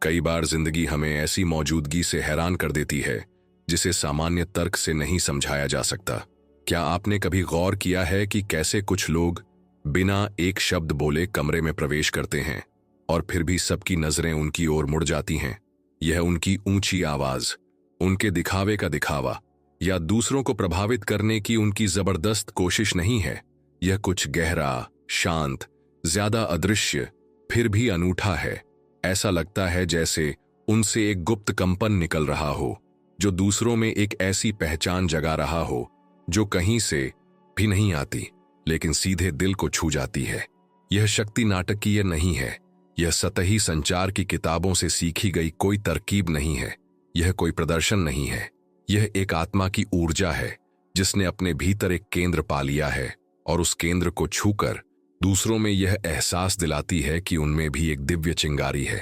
कई बार जिंदगी हमें ऐसी मौजूदगी से हैरान कर देती है जिसे सामान्य तर्क से नहीं समझाया जा सकता। क्या आपने कभी गौर किया है कि कैसे कुछ लोग बिना एक शब्द बोले कमरे में प्रवेश करते हैं और फिर भी सबकी नजरें उनकी ओर मुड़ जाती हैं? यह उनकी ऊंची आवाज, उनके दिखावे का दिखावा या दूसरों को प्रभावित करने की उनकी जबरदस्त कोशिश नहीं है। यह कुछ गहरा, शांत, ज्यादा अदृश्य, फिर भी अनूठा है। ऐसा लगता है जैसे उनसे एक गुप्त कंपन निकल रहा हो जो दूसरों में एक ऐसी पहचान जगा रहा हो जो कहीं से भी नहीं आती लेकिन सीधे दिल को छू जाती है। यह शक्ति नाटकीय नहीं है, यह सतही संचार की किताबों से सीखी गई कोई तरकीब नहीं है, यह कोई प्रदर्शन नहीं है। यह एक आत्मा की ऊर्जा है जिसने अपने भीतर एक केंद्र पा लिया है और उस केंद्र को छूकर दूसरों में यह एहसास दिलाती है कि उनमें भी एक दिव्य चिंगारी है।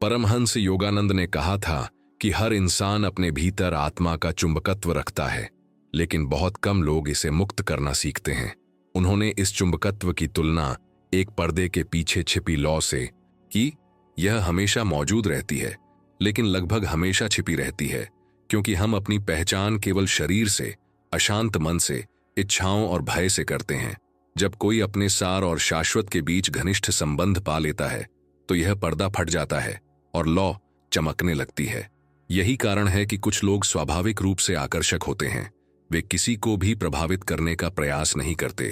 परमहंस योगानंद ने कहा था कि हर इंसान अपने भीतर आत्मा का चुंबकत्व रखता है, लेकिन बहुत कम लोग इसे मुक्त करना सीखते हैं। उन्होंने इस चुंबकत्व की तुलना एक पर्दे के पीछे छिपी लौ से की। यह हमेशा मौजूद रहती है, लेकिन लगभग हमेशा छिपी रहती है, क्योंकि हम अपनी पहचान केवल शरीर से, अशांत मन से, इच्छाओं और भय से करते हैं। जब कोई अपने सार और शाश्वत के बीच घनिष्ठ संबंध पा लेता है तो यह पर्दा फट जाता है और लौ चमकने लगती है। यही कारण है कि कुछ लोग स्वाभाविक रूप से आकर्षक होते हैं। वे किसी को भी प्रभावित करने का प्रयास नहीं करते,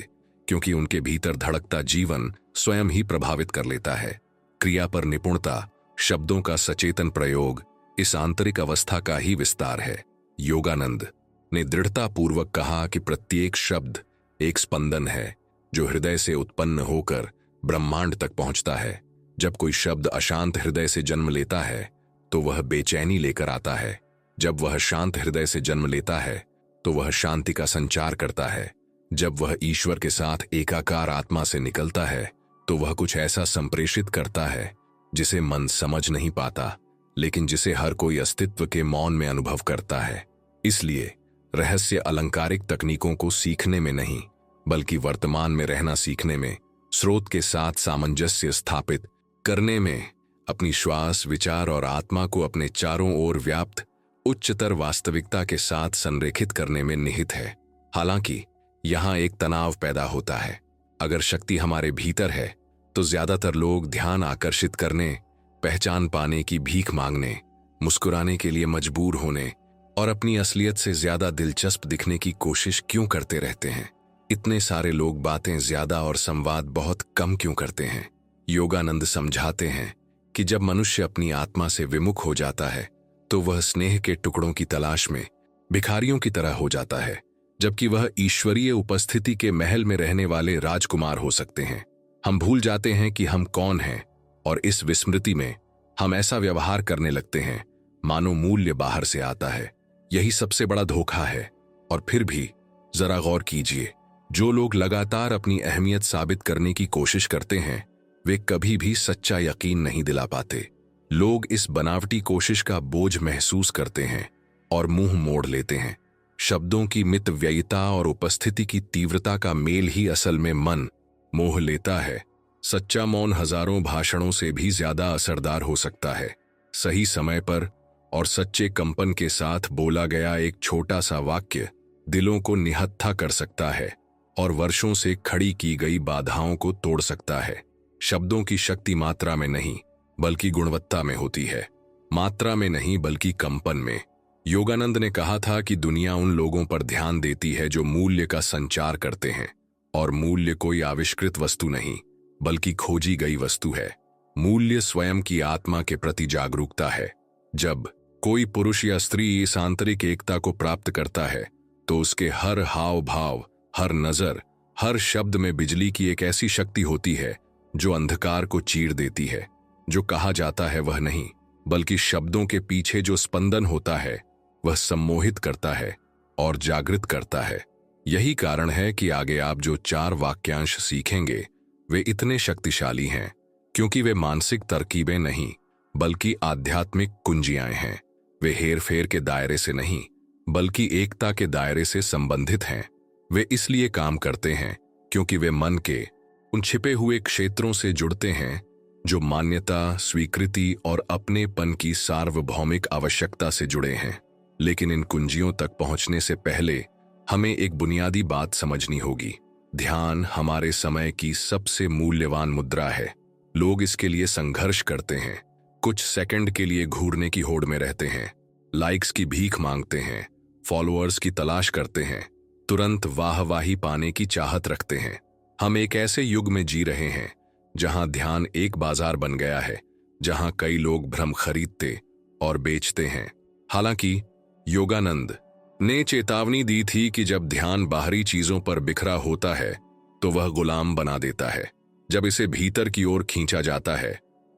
क्योंकि उनके भीतर धड़कता जीवन स्वयं ही प्रभावित कर लेता है। क्रिया पर निपुणता, शब्दों का सचेतन प्रयोग इस आंतरिक अवस्था का ही विस्तार है। योगानंद ने दृढ़तापूर्वक कहा कि प्रत्येक शब्द एक स्पंदन है जो हृदय से उत्पन्न होकर ब्रह्मांड तक पहुंचता है। जब कोई शब्द अशांत हृदय से जन्म लेता है तो वह बेचैनी लेकर आता है। जब वह शांत हृदय से जन्म लेता है तो वह शांति का संचार करता है। जब वह ईश्वर के साथ एकाकार आत्मा से निकलता है तो वह कुछ ऐसा संप्रेषित करता है जिसे मन समझ नहीं पाता, लेकिन जिसे हर कोई अस्तित्व के मौन में अनुभव करता है। इसलिए रहस्य अलंकारिक तकनीकों को सीखने में नहीं, बल्कि वर्तमान में रहना सीखने में, स्रोत के साथ सामंजस्य स्थापित करने में, अपनी श्वास, विचार और आत्मा को अपने चारों ओर व्याप्त उच्चतर वास्तविकता के साथ संरेखित करने में निहित है। हालांकि यहां एक तनाव पैदा होता है। अगर शक्ति हमारे भीतर है तो ज्यादातर लोग ध्यान आकर्षित करने, पहचान पाने की भीख मांगने, मुस्कुराने के लिए मजबूर होने और अपनी असलियत से ज्यादा दिलचस्प दिखने की कोशिश क्यों करते रहते हैं? इतने सारे लोग बातें ज्यादा और संवाद बहुत कम क्यों करते हैं? योगानंद समझाते हैं कि जब मनुष्य अपनी आत्मा से विमुख हो जाता है तो वह स्नेह के टुकड़ों की तलाश में भिखारियों की तरह हो जाता है, जबकि वह ईश्वरीय उपस्थिति के महल में रहने वाले राजकुमार हो सकते हैं। हम भूल जाते हैं कि हम कौन हैं और इस विस्मृति में हम ऐसा व्यवहार करने लगते हैं मानो मूल्य बाहर से आता है। यही सबसे बड़ा धोखा है। और फिर भी जरा गौर कीजिए, जो लोग लगातार अपनी अहमियत साबित करने की कोशिश करते हैं वे कभी भी सच्चा यकीन नहीं दिला पाते। लोग इस बनावटी कोशिश का बोझ महसूस करते हैं और मुंह मोड़ लेते हैं। शब्दों की मितव्ययिता और उपस्थिति की तीव्रता का मेल ही असल में मन मोह लेता है। सच्चा मौन हजारों भाषणों से भी ज्यादा असरदार हो सकता है। सही समय पर और सच्चे कंपन के साथ बोला गया एक छोटा सा वाक्य दिलों को निहत्था कर सकता है और वर्षों से खड़ी की गई बाधाओं को तोड़ सकता है। शब्दों की शक्ति मात्रा में नहीं बल्कि गुणवत्ता में होती है, मात्रा में नहीं बल्कि कंपन में। योगानंद ने कहा था कि दुनिया उन लोगों पर ध्यान देती है जो मूल्य का संचार करते हैं, और मूल्य कोई आविष्कृत वस्तु नहीं बल्कि खोजी गई वस्तु है। मूल्य स्वयं की आत्मा के प्रति जागरूकता है। जब कोई पुरुष या स्त्री इस आंतरिक एकता को प्राप्त करता है तो उसके हर हाव भाव, हर नजर, हर शब्द में बिजली की एक ऐसी शक्ति होती है जो अंधकार को चीर देती है। जो कहा जाता है वह नहीं बल्कि शब्दों के पीछे जो स्पंदन होता है वह सम्मोहित करता है और जागृत करता है। यही कारण है कि आगे आप जो 4 वाक्यांश सीखेंगे वे इतने शक्तिशाली हैं क्योंकि वे मानसिक तरकीबें नहीं बल्कि आध्यात्मिक कुंजियां हैं। वे हेरफेर के दायरे से नहीं बल्कि एकता के दायरे से संबंधित हैं। वे इसलिए काम करते हैं क्योंकि वे मन के उन छिपे हुए क्षेत्रों से जुड़ते हैं जो मान्यता, स्वीकृति और अपनेपन की सार्वभौमिक आवश्यकता से जुड़े हैं। लेकिन इन कुंजियों तक पहुंचने से पहले हमें एक बुनियादी बात समझनी होगी। ध्यान हमारे समय की सबसे मूल्यवान मुद्रा है। लोग इसके लिए संघर्ष करते हैं, कुछ सेकंड के लिए घूरने की होड़ में रहते हैं, लाइक्स की भीख मांगते हैं, फॉलोअर्स की तलाश करते हैं, तुरंत वाहवाही पाने की चाहत रखते हैं। हम एक ऐसे युग में जी रहे हैं जहां ध्यान एक बाजार बन गया है, जहां कई लोग भ्रम खरीदते और बेचते हैं। हालांकि योगानंद ने चेतावनी दी थी कि जब ध्यान बाहरी चीजों पर बिखरा होता है तो वह गुलाम बना देता है। जब इसे भीतर की ओर खींचा जाता है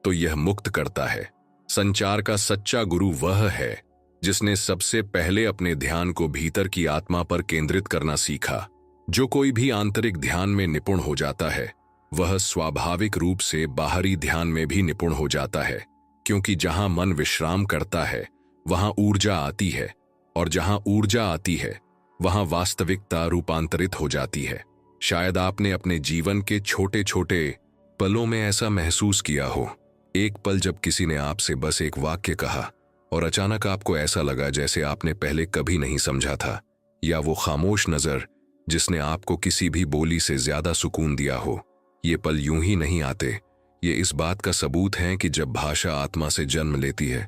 तो यह मुक्त करता है। संचार का सच्चा गुरु वह है जिसने सबसे पहले अपने ध्यान को भीतर की आत्मा पर केंद्रित करना सीखा। जो कोई भी आंतरिक ध्यान में निपुण हो जाता है वह स्वाभाविक रूप से बाहरी ध्यान में भी निपुण हो जाता है, क्योंकि जहां मन विश्राम करता है वहां ऊर्जा आती है, और जहां ऊर्जा आती है वहां वास्तविकता रूपांतरित हो जाती है। शायद आपने अपने जीवन के छोटे छोटे पलों में ऐसा महसूस किया हो। एक पल जब किसी ने आपसे बस एक वाक्य कहा और अचानक आपको ऐसा लगा जैसे आपने पहले कभी नहीं समझा था, या वो खामोश नजर जिसने आपको किसी भी बोली से ज्यादा सुकून दिया हो। ये पल यूं ही नहीं आते। ये इस बात का सबूत है कि जब भाषा आत्मा से जन्म लेती है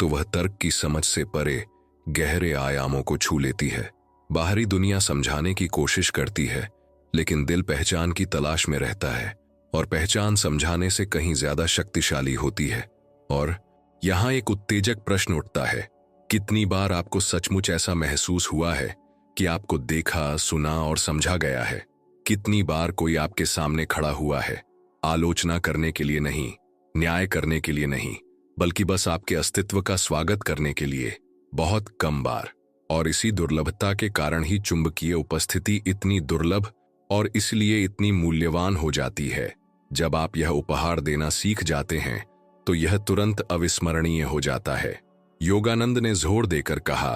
तो वह तर्क की समझ से परे गहरे आयामों को छू लेती है। बाहरी दुनिया समझाने की कोशिश करती है, लेकिन दिल पहचान की तलाश में रहता है, और पहचान समझाने से कहीं ज्यादा शक्तिशाली होती है। और यहां एक उत्तेजक प्रश्न उठता है, कितनी बार आपको सचमुच ऐसा महसूस हुआ है कि आपको देखा, सुना और समझा गया है? कितनी बार कोई आपके सामने खड़ा हुआ है, आलोचना करने के लिए नहीं, न्याय करने के लिए नहीं, बल्कि बस आपके अस्तित्व का स्वागत करने के लिए? बहुत कम बार। और इसी दुर्लभता के कारण ही चुंबकीय उपस्थिति इतनी दुर्लभ और इसलिए इतनी मूल्यवान हो जाती है। जब आप यह उपहार देना सीख जाते हैं तो यह तुरंत अविस्मरणीय हो जाता है। योगानंद ने जोर देकर कहा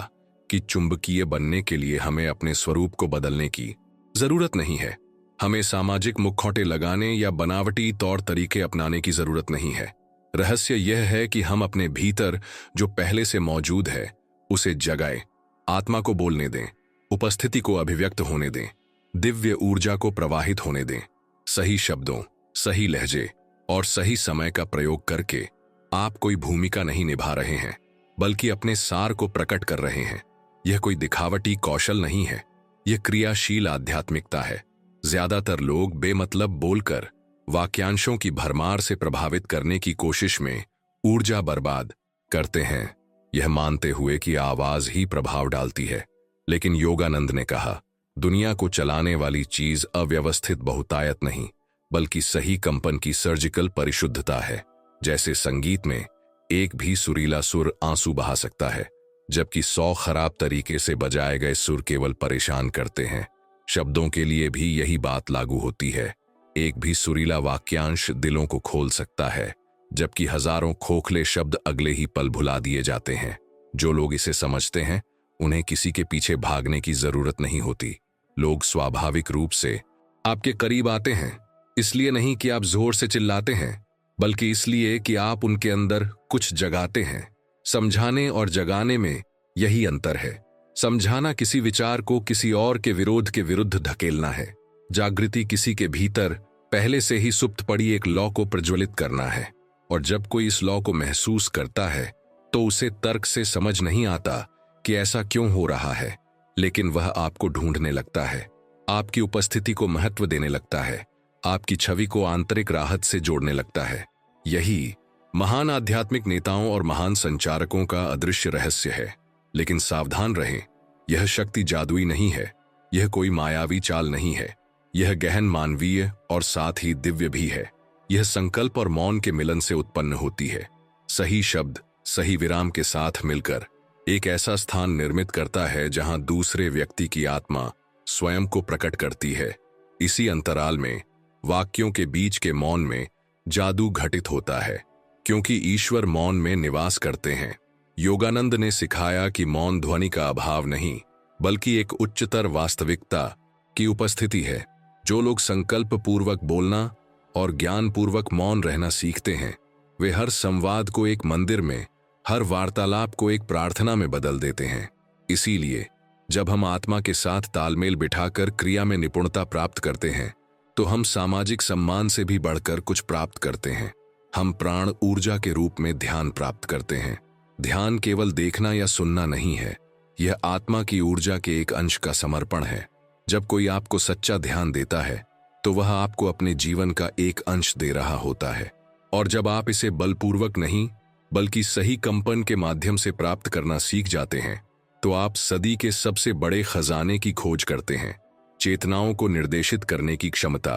कि चुंबकीय बनने के लिए हमें अपने स्वरूप को बदलने की जरूरत नहीं है। हमें सामाजिक मुखौटे लगाने या बनावटी तौर तरीके अपनाने की जरूरत नहीं है। रहस्य यह है कि हम अपने भीतर जो पहले से मौजूद है उसे जगाएं, आत्मा को बोलने दें, उपस्थिति को अभिव्यक्त होने दें, दिव्य ऊर्जा को प्रवाहित होने दें। सही शब्दों, सही लहजे और सही समय का प्रयोग करके आप कोई भूमिका नहीं निभा रहे हैं, बल्कि अपने सार को प्रकट कर रहे हैं। यह कोई दिखावटी कौशल नहीं है, यह क्रियाशील आध्यात्मिकता है। ज्यादातर लोग बेमतलब बोलकर वाक्यांशों की भरमार से प्रभावित करने की कोशिश में ऊर्जा बर्बाद करते हैं, यह मानते हुए कि आवाज ही प्रभाव डालती है। लेकिन योगानंद ने कहा, दुनिया को चलाने वाली चीज अव्यवस्थित बहुतायत नहीं, बल्कि सही कंपन की सर्जिकल परिशुद्धता है। जैसे संगीत में एक भी सुरीला सुर आंसू बहा सकता है, जबकि 100 खराब तरीके से बजाए गए सुर केवल परेशान करते हैं। शब्दों के लिए भी यही बात लागू होती है। एक भी सुरीला वाक्यांश दिलों को खोल सकता है, जबकि हजारों खोखले शब्द अगले ही पल भुला दिए जाते हैं। जो लोग इसे समझते हैं उन्हें किसी के पीछे भागने की जरूरत नहीं होती। लोग स्वाभाविक रूप से आपके करीब आते हैं, इसलिए नहीं कि आप जोर से चिल्लाते हैं, बल्कि इसलिए कि आप उनके अंदर कुछ जगाते हैं। समझाने और जगाने में यही अंतर है। समझाना किसी विचार को किसी और के विरोध के विरुद्ध धकेलना है। जागृति किसी के भीतर पहले से ही सुप्त पड़ी एक लौ को प्रज्वलित करना है। और जब कोई इस लौ को महसूस करता है तो उसे तर्क से समझ नहीं आता कि ऐसा क्यों हो रहा है, लेकिन वह आपको ढूंढने लगता है, आपकी उपस्थिति को महत्व देने लगता है, आपकी छवि को आंतरिक राहत से जोड़ने लगता है। यही महान आध्यात्मिक नेताओं और महान संचारकों का अदृश्य रहस्य है। लेकिन सावधान रहें, यह शक्ति जादुई नहीं है, यह कोई मायावी चाल नहीं है, यह गहन मानवीय और साथ ही दिव्य भी है। यह संकल्प और मौन के मिलन से उत्पन्न होती है। सही शब्द सही विराम के साथ मिलकर एक ऐसा स्थान निर्मित करता है जहां दूसरे व्यक्ति की आत्मा स्वयं को प्रकट करती है। इसी अंतराल में, वाक्यों के बीच के मौन में जादू घटित होता है, क्योंकि ईश्वर मौन में निवास करते हैं। योगानंद ने सिखाया कि मौन ध्वनि का अभाव नहीं, बल्कि एक उच्चतर वास्तविकता की उपस्थिति है। जो लोग संकल्प पूर्वक बोलना और ज्ञानपूर्वक मौन रहना सीखते हैं, वे हर संवाद को एक मंदिर में, हर वार्तालाप को एक प्रार्थना में बदल देते हैं। इसीलिए जब हम आत्मा के साथ तालमेल बिठाकर क्रिया में निपुणता प्राप्त करते हैं तो हम सामाजिक सम्मान से भी बढ़कर कुछ प्राप्त करते हैं। हम प्राण ऊर्जा के रूप में ध्यान प्राप्त करते हैं। ध्यान केवल देखना या सुनना नहीं है, यह आत्मा की ऊर्जा के एक अंश का समर्पण है। जब कोई आपको सच्चा ध्यान देता है तो वह आपको अपने जीवन का एक अंश दे रहा होता है, और जब आप इसे बलपूर्वक नहीं बल्कि सही कंपन के माध्यम से प्राप्त करना सीख जाते हैं तो आप सदी के सबसे बड़े खजाने की खोज करते हैं। चेतनाओं को निर्देशित करने की क्षमता,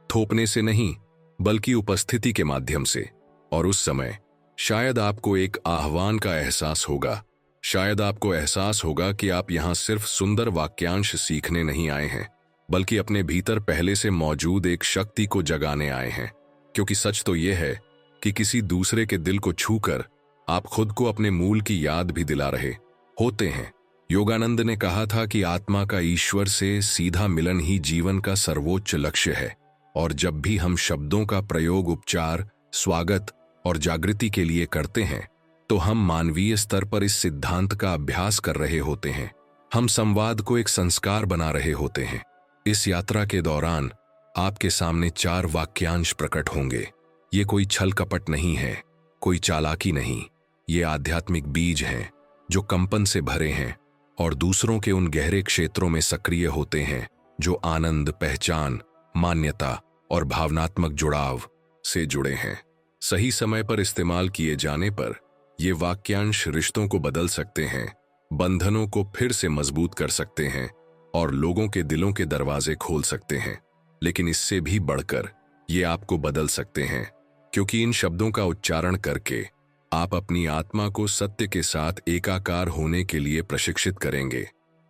थोपने से नहीं बल्कि उपस्थिति के माध्यम से। और उस समय शायद आपको एक आह्वान का एहसास होगा। शायद आपको एहसास होगा कि आप यहां सिर्फ सुंदर वाक्यांश सीखने नहीं आए हैं, बल्कि अपने भीतर पहले से मौजूद एक शक्ति को जगाने आए हैं। क्योंकि सच तो यह है कि किसी दूसरे के दिल को छूकर आप खुद को अपने मूल की याद भी दिला रहे होते हैं। योगानंद ने कहा था कि आत्मा का ईश्वर से सीधा मिलन ही जीवन का सर्वोच्च लक्ष्य है, और जब भी हम शब्दों का प्रयोग उपचार, स्वागत और जागृति के लिए करते हैं तो हम मानवीय स्तर पर इस सिद्धांत का अभ्यास कर रहे होते हैं। हम संवाद को एक संस्कार बना रहे होते हैं। इस यात्रा के दौरान आपके सामने 4 वाक्यांश प्रकट होंगे। ये कोई छल कपट नहीं है, कोई चालाकी नहीं, ये आध्यात्मिक बीज हैं जो कंपन से भरे हैं और दूसरों के उन गहरे क्षेत्रों में सक्रिय होते हैं जो आनंद, पहचान, मान्यता और भावनात्मक जुड़ाव से जुड़े हैं। सही समय पर इस्तेमाल किए जाने पर ये वाक्यांश रिश्तों को बदल सकते हैं, बंधनों को फिर से मजबूत कर सकते हैं और लोगों के दिलों के दरवाजे खोल सकते हैं। लेकिन इससे भी बढ़कर ये आपको बदल सकते हैं, क्योंकि इन शब्दों का उच्चारण करके आप अपनी आत्मा को सत्य के साथ एकाकार होने के लिए प्रशिक्षित करेंगे।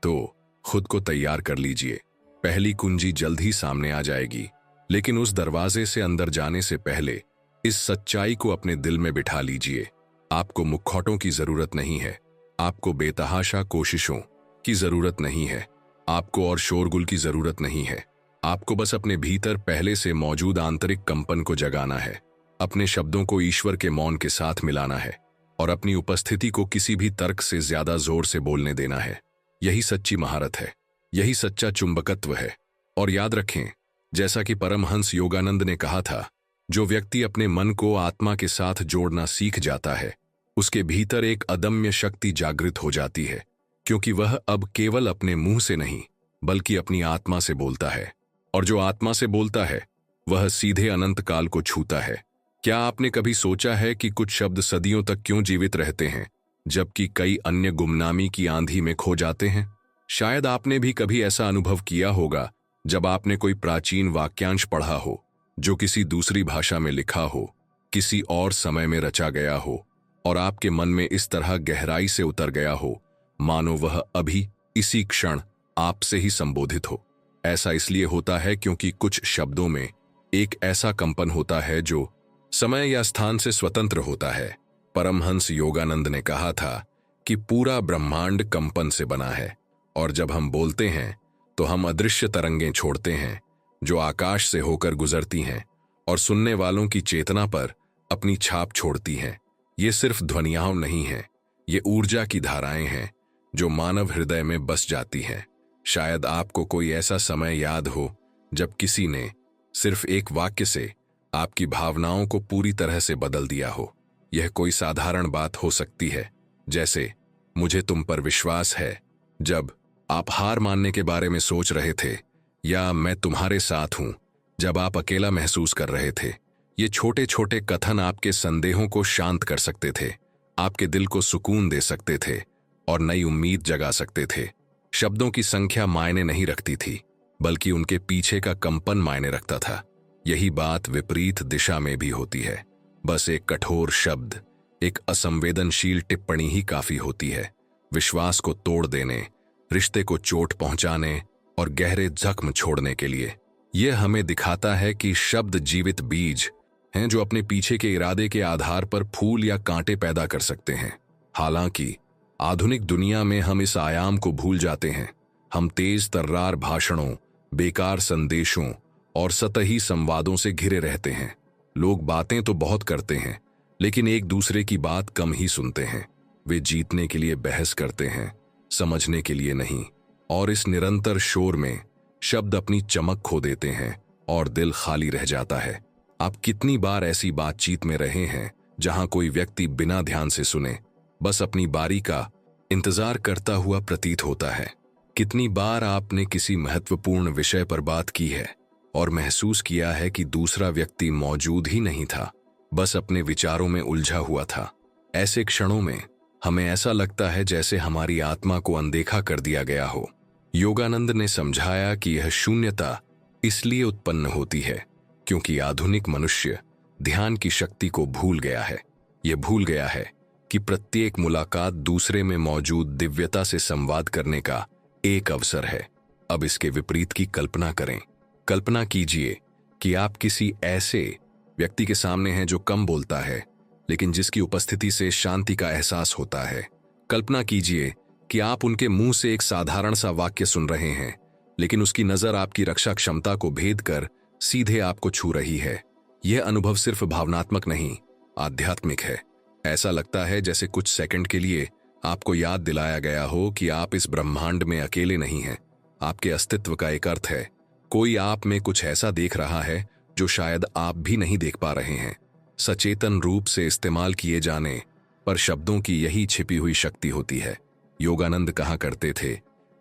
तो खुद को तैयार कर लीजिए, पहली कुंजी जल्द ही सामने आ जाएगी। लेकिन उस दरवाजे से अंदर जाने से पहले इस सच्चाई को अपने दिल में बिठा लीजिए। आपको मुखौटों की जरूरत नहीं है, आपको बेतहाशा कोशिशों की जरूरत नहीं है, आपको और शोरगुल की जरूरत नहीं है। आपको बस अपने भीतर पहले से मौजूद आंतरिक कंपन को जगाना है, अपने शब्दों को ईश्वर के मौन के साथ मिलाना है और अपनी उपस्थिति को किसी भी तर्क से ज्यादा जोर से बोलने देना है। यही सच्ची महारत है, यही सच्चा चुंबकत्व है। और याद रखें, जैसा कि परमहंस योगानंद ने कहा था, जो व्यक्ति अपने मन को आत्मा के साथ जोड़ना सीख जाता है उसके भीतर एक अदम्य शक्ति जागृत हो जाती है, क्योंकि वह अब केवल अपने मुंह से नहीं बल्कि अपनी आत्मा से बोलता है। और जो आत्मा से बोलता है वह सीधे अनंत काल को छूता है। क्या आपने कभी सोचा है कि कुछ शब्द सदियों तक क्यों जीवित रहते हैं जबकि कई अन्य गुमनामी की आंधी में खो जाते हैं? शायद आपने भी कभी ऐसा अनुभव किया होगा जब आपने कोई प्राचीन वाक्यांश पढ़ा हो जो किसी दूसरी भाषा में लिखा हो, किसी और समय में रचा गया हो और आपके मन में इस तरह गहराई से उतर गया हो मानो वह अभी इसी क्षण आपसे ही संबोधित हो। ऐसा इसलिए होता है क्योंकि कुछ शब्दों में एक ऐसा कंपन होता है जो समय या स्थान से स्वतंत्र होता है। परमहंस योगानंद ने कहा था कि पूरा ब्रह्मांड कंपन से बना है, और जब हम बोलते हैं तो हम अदृश्य तरंगें छोड़ते हैं जो आकाश से होकर गुजरती हैं और सुनने वालों की चेतना पर अपनी छाप छोड़ती हैं। ये सिर्फ ध्वनियां नहीं हैं, ये ऊर्जा की धाराएं हैं जो मानव हृदय में बस जाती हैं। शायद आपको कोई ऐसा समय याद हो जब किसी ने सिर्फ एक वाक्य से आपकी भावनाओं को पूरी तरह से बदल दिया हो। यह कोई साधारण बात हो सकती है, जैसे मुझे तुम पर विश्वास है, जब आप हार मानने के बारे में सोच रहे थे, या मैं तुम्हारे साथ हूं जब आप अकेला महसूस कर रहे थे। ये छोटे छोटे कथन आपके संदेहों को शांत कर सकते थे, आपके दिल को सुकून दे सकते थे और नई उम्मीद जगा सकते थे। शब्दों की संख्या मायने नहीं रखती थी, बल्कि उनके पीछे का कंपन मायने रखता था। यही बात विपरीत दिशा में भी होती है। बस एक कठोर शब्द, एक असंवेदनशील टिप्पणी ही काफी होती है, विश्वास को तोड़ देने, रिश्ते को चोट पहुंचाने और गहरे जख्म छोड़ने के लिए। यह हमें दिखाता है कि शब्द जीवित बीज हैं जो अपने पीछे के इरादे के आधार पर फूल या कांटे पैदा कर सकते हैं। हालांकि आधुनिक दुनिया में हम इस आयाम को भूल जाते हैं। हम तेज तर्रार भाषणों, बेकार संदेशों और सतही संवादों से घिरे रहते हैं। लोग बातें तो बहुत करते हैं, लेकिन एक दूसरे की बात कम ही सुनते हैं। वे जीतने के लिए बहस करते हैं, समझने के लिए नहीं। और इस निरंतर शोर में शब्द अपनी चमक खो देते हैं और दिल खाली रह जाता है। आप कितनी बार ऐसी बातचीत में रहे हैं जहां कोई व्यक्ति बिना ध्यान से सुने बस अपनी बारी का इंतजार करता हुआ प्रतीत होता है? कितनी बार आपने किसी महत्वपूर्ण विषय पर बात की है और महसूस किया है कि दूसरा व्यक्ति मौजूद ही नहीं था, बस अपने विचारों में उलझा हुआ था? ऐसे क्षणों में हमें ऐसा लगता है जैसे हमारी आत्मा को अनदेखा कर दिया गया हो। योगानंद ने समझाया कि यह शून्यता इसलिए उत्पन्न होती है क्योंकि आधुनिक मनुष्य ध्यान की शक्ति को भूल गया है। यह भूल गया है कि प्रत्येक मुलाकात दूसरे में मौजूद दिव्यता से संवाद करने का एक अवसर है। अब इसके विपरीत की कल्पना करें। कल्पना कीजिए कि आप किसी ऐसे व्यक्ति के सामने हैं जो कम बोलता है, लेकिन जिसकी उपस्थिति से शांति का एहसास होता है। कल्पना कीजिए कि आप उनके मुंह से एक साधारण सा वाक्य सुन रहे हैं, लेकिन उसकी नजर आपकी रक्षा क्षमता को भेद कर सीधे आपको छू रही है। यह अनुभव सिर्फ भावनात्मक नहीं, आध्यात्मिक है। ऐसा लगता है जैसे कुछ सेकंड के लिए आपको याद दिलाया गया हो कि आप इस ब्रह्मांड में अकेले नहीं हैं। आपके अस्तित्व का एक अर्थ है। कोई आप में कुछ ऐसा देख रहा है जो शायद आप भी नहीं देख पा रहे हैं। सचेतन रूप से इस्तेमाल किए जाने पर शब्दों की यही छिपी हुई शक्ति होती है। योगानंद कहा करते थे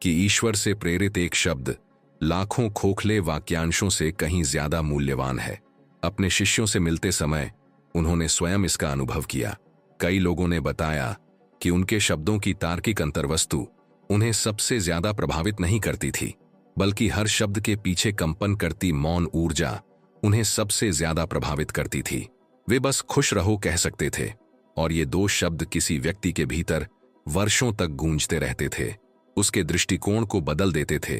कि ईश्वर से प्रेरित एक शब्द लाखों खोखले वाक्यांशों से कहीं ज्यादा मूल्यवान है। अपने शिष्यों से मिलते समय उन्होंने स्वयं इसका अनुभव किया। कई लोगों ने बताया कि उनके शब्दों की तार्किक अंतर्वस्तु उन्हें सबसे ज्यादा प्रभावित नहीं करती थी, बल्कि हर शब्द के पीछे कंपन करती मौन ऊर्जा उन्हें सबसे ज्यादा प्रभावित करती थी। वे बस खुश रहो कह सकते थे, और ये दो शब्द किसी व्यक्ति के भीतर वर्षों तक गूंजते रहते थे। उसके दृष्टिकोण को बदल देते थे,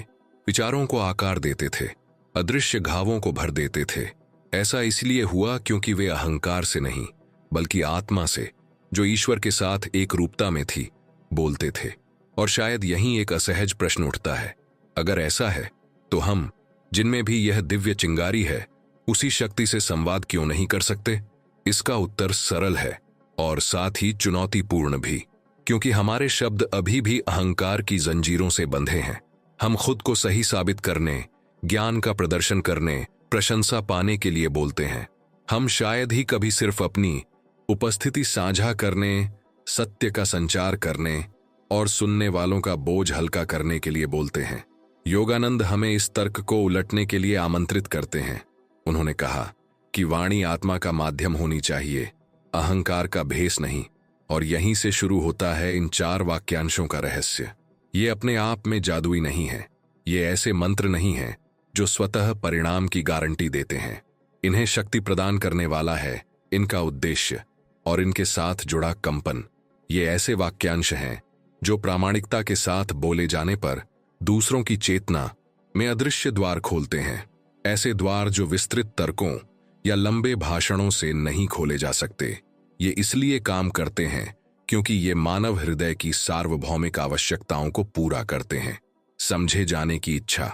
विचारों को आकार देते थे, अदृश्य घावों को भर देते थे। ऐसा इसलिए हुआ क्योंकि वे अहंकार से नहीं, बल्कि आत्मा से, जो ईश्वर के साथ एक रूपता में थी, बोलते थे। और शायद यहीं एक असहज प्रश्न उठता है, अगर ऐसा है तो हम, जिनमें भी यह दिव्य चिंगारी है, उसी शक्ति से संवाद क्यों नहीं कर सकते? इसका उत्तर सरल है और साथ ही चुनौतीपूर्ण भी, क्योंकि हमारे शब्द अभी भी अहंकार की जंजीरों से बंधे हैं। हम खुद को सही साबित करने, ज्ञान का प्रदर्शन करने, प्रशंसा पाने के लिए बोलते हैं। हम शायद ही कभी सिर्फ अपनी उपस्थिति साझा करने, सत्य का संचार करने और सुनने वालों का बोझ हल्का करने के लिए बोलते हैं। योगानंद हमें इस तर्क को उलटने के लिए आमंत्रित करते हैं। उन्होंने कहा कि वाणी आत्मा का माध्यम होनी चाहिए, अहंकार का भेष नहीं। और यहीं से शुरू होता है इन 4 वाक्यांशों का रहस्य। ये अपने आप में जादुई नहीं है। ये ऐसे मंत्र नहीं हैं जो स्वतः परिणाम की गारंटी देते हैं। इन्हें शक्ति प्रदान करने वाला है इनका उद्देश्य और इनके साथ जुड़ा कंपन। ये ऐसे वाक्यांश हैं जो प्रामाणिकता के साथ बोले जाने पर दूसरों की चेतना में अदृश्य द्वार खोलते हैं। ऐसे द्वार जो विस्तृत तर्कों या लंबे भाषणों से नहीं खोले जा सकते। ये इसलिए काम करते हैं क्योंकि ये मानव हृदय की सार्वभौमिक आवश्यकताओं को पूरा करते हैं। समझे जाने की इच्छा,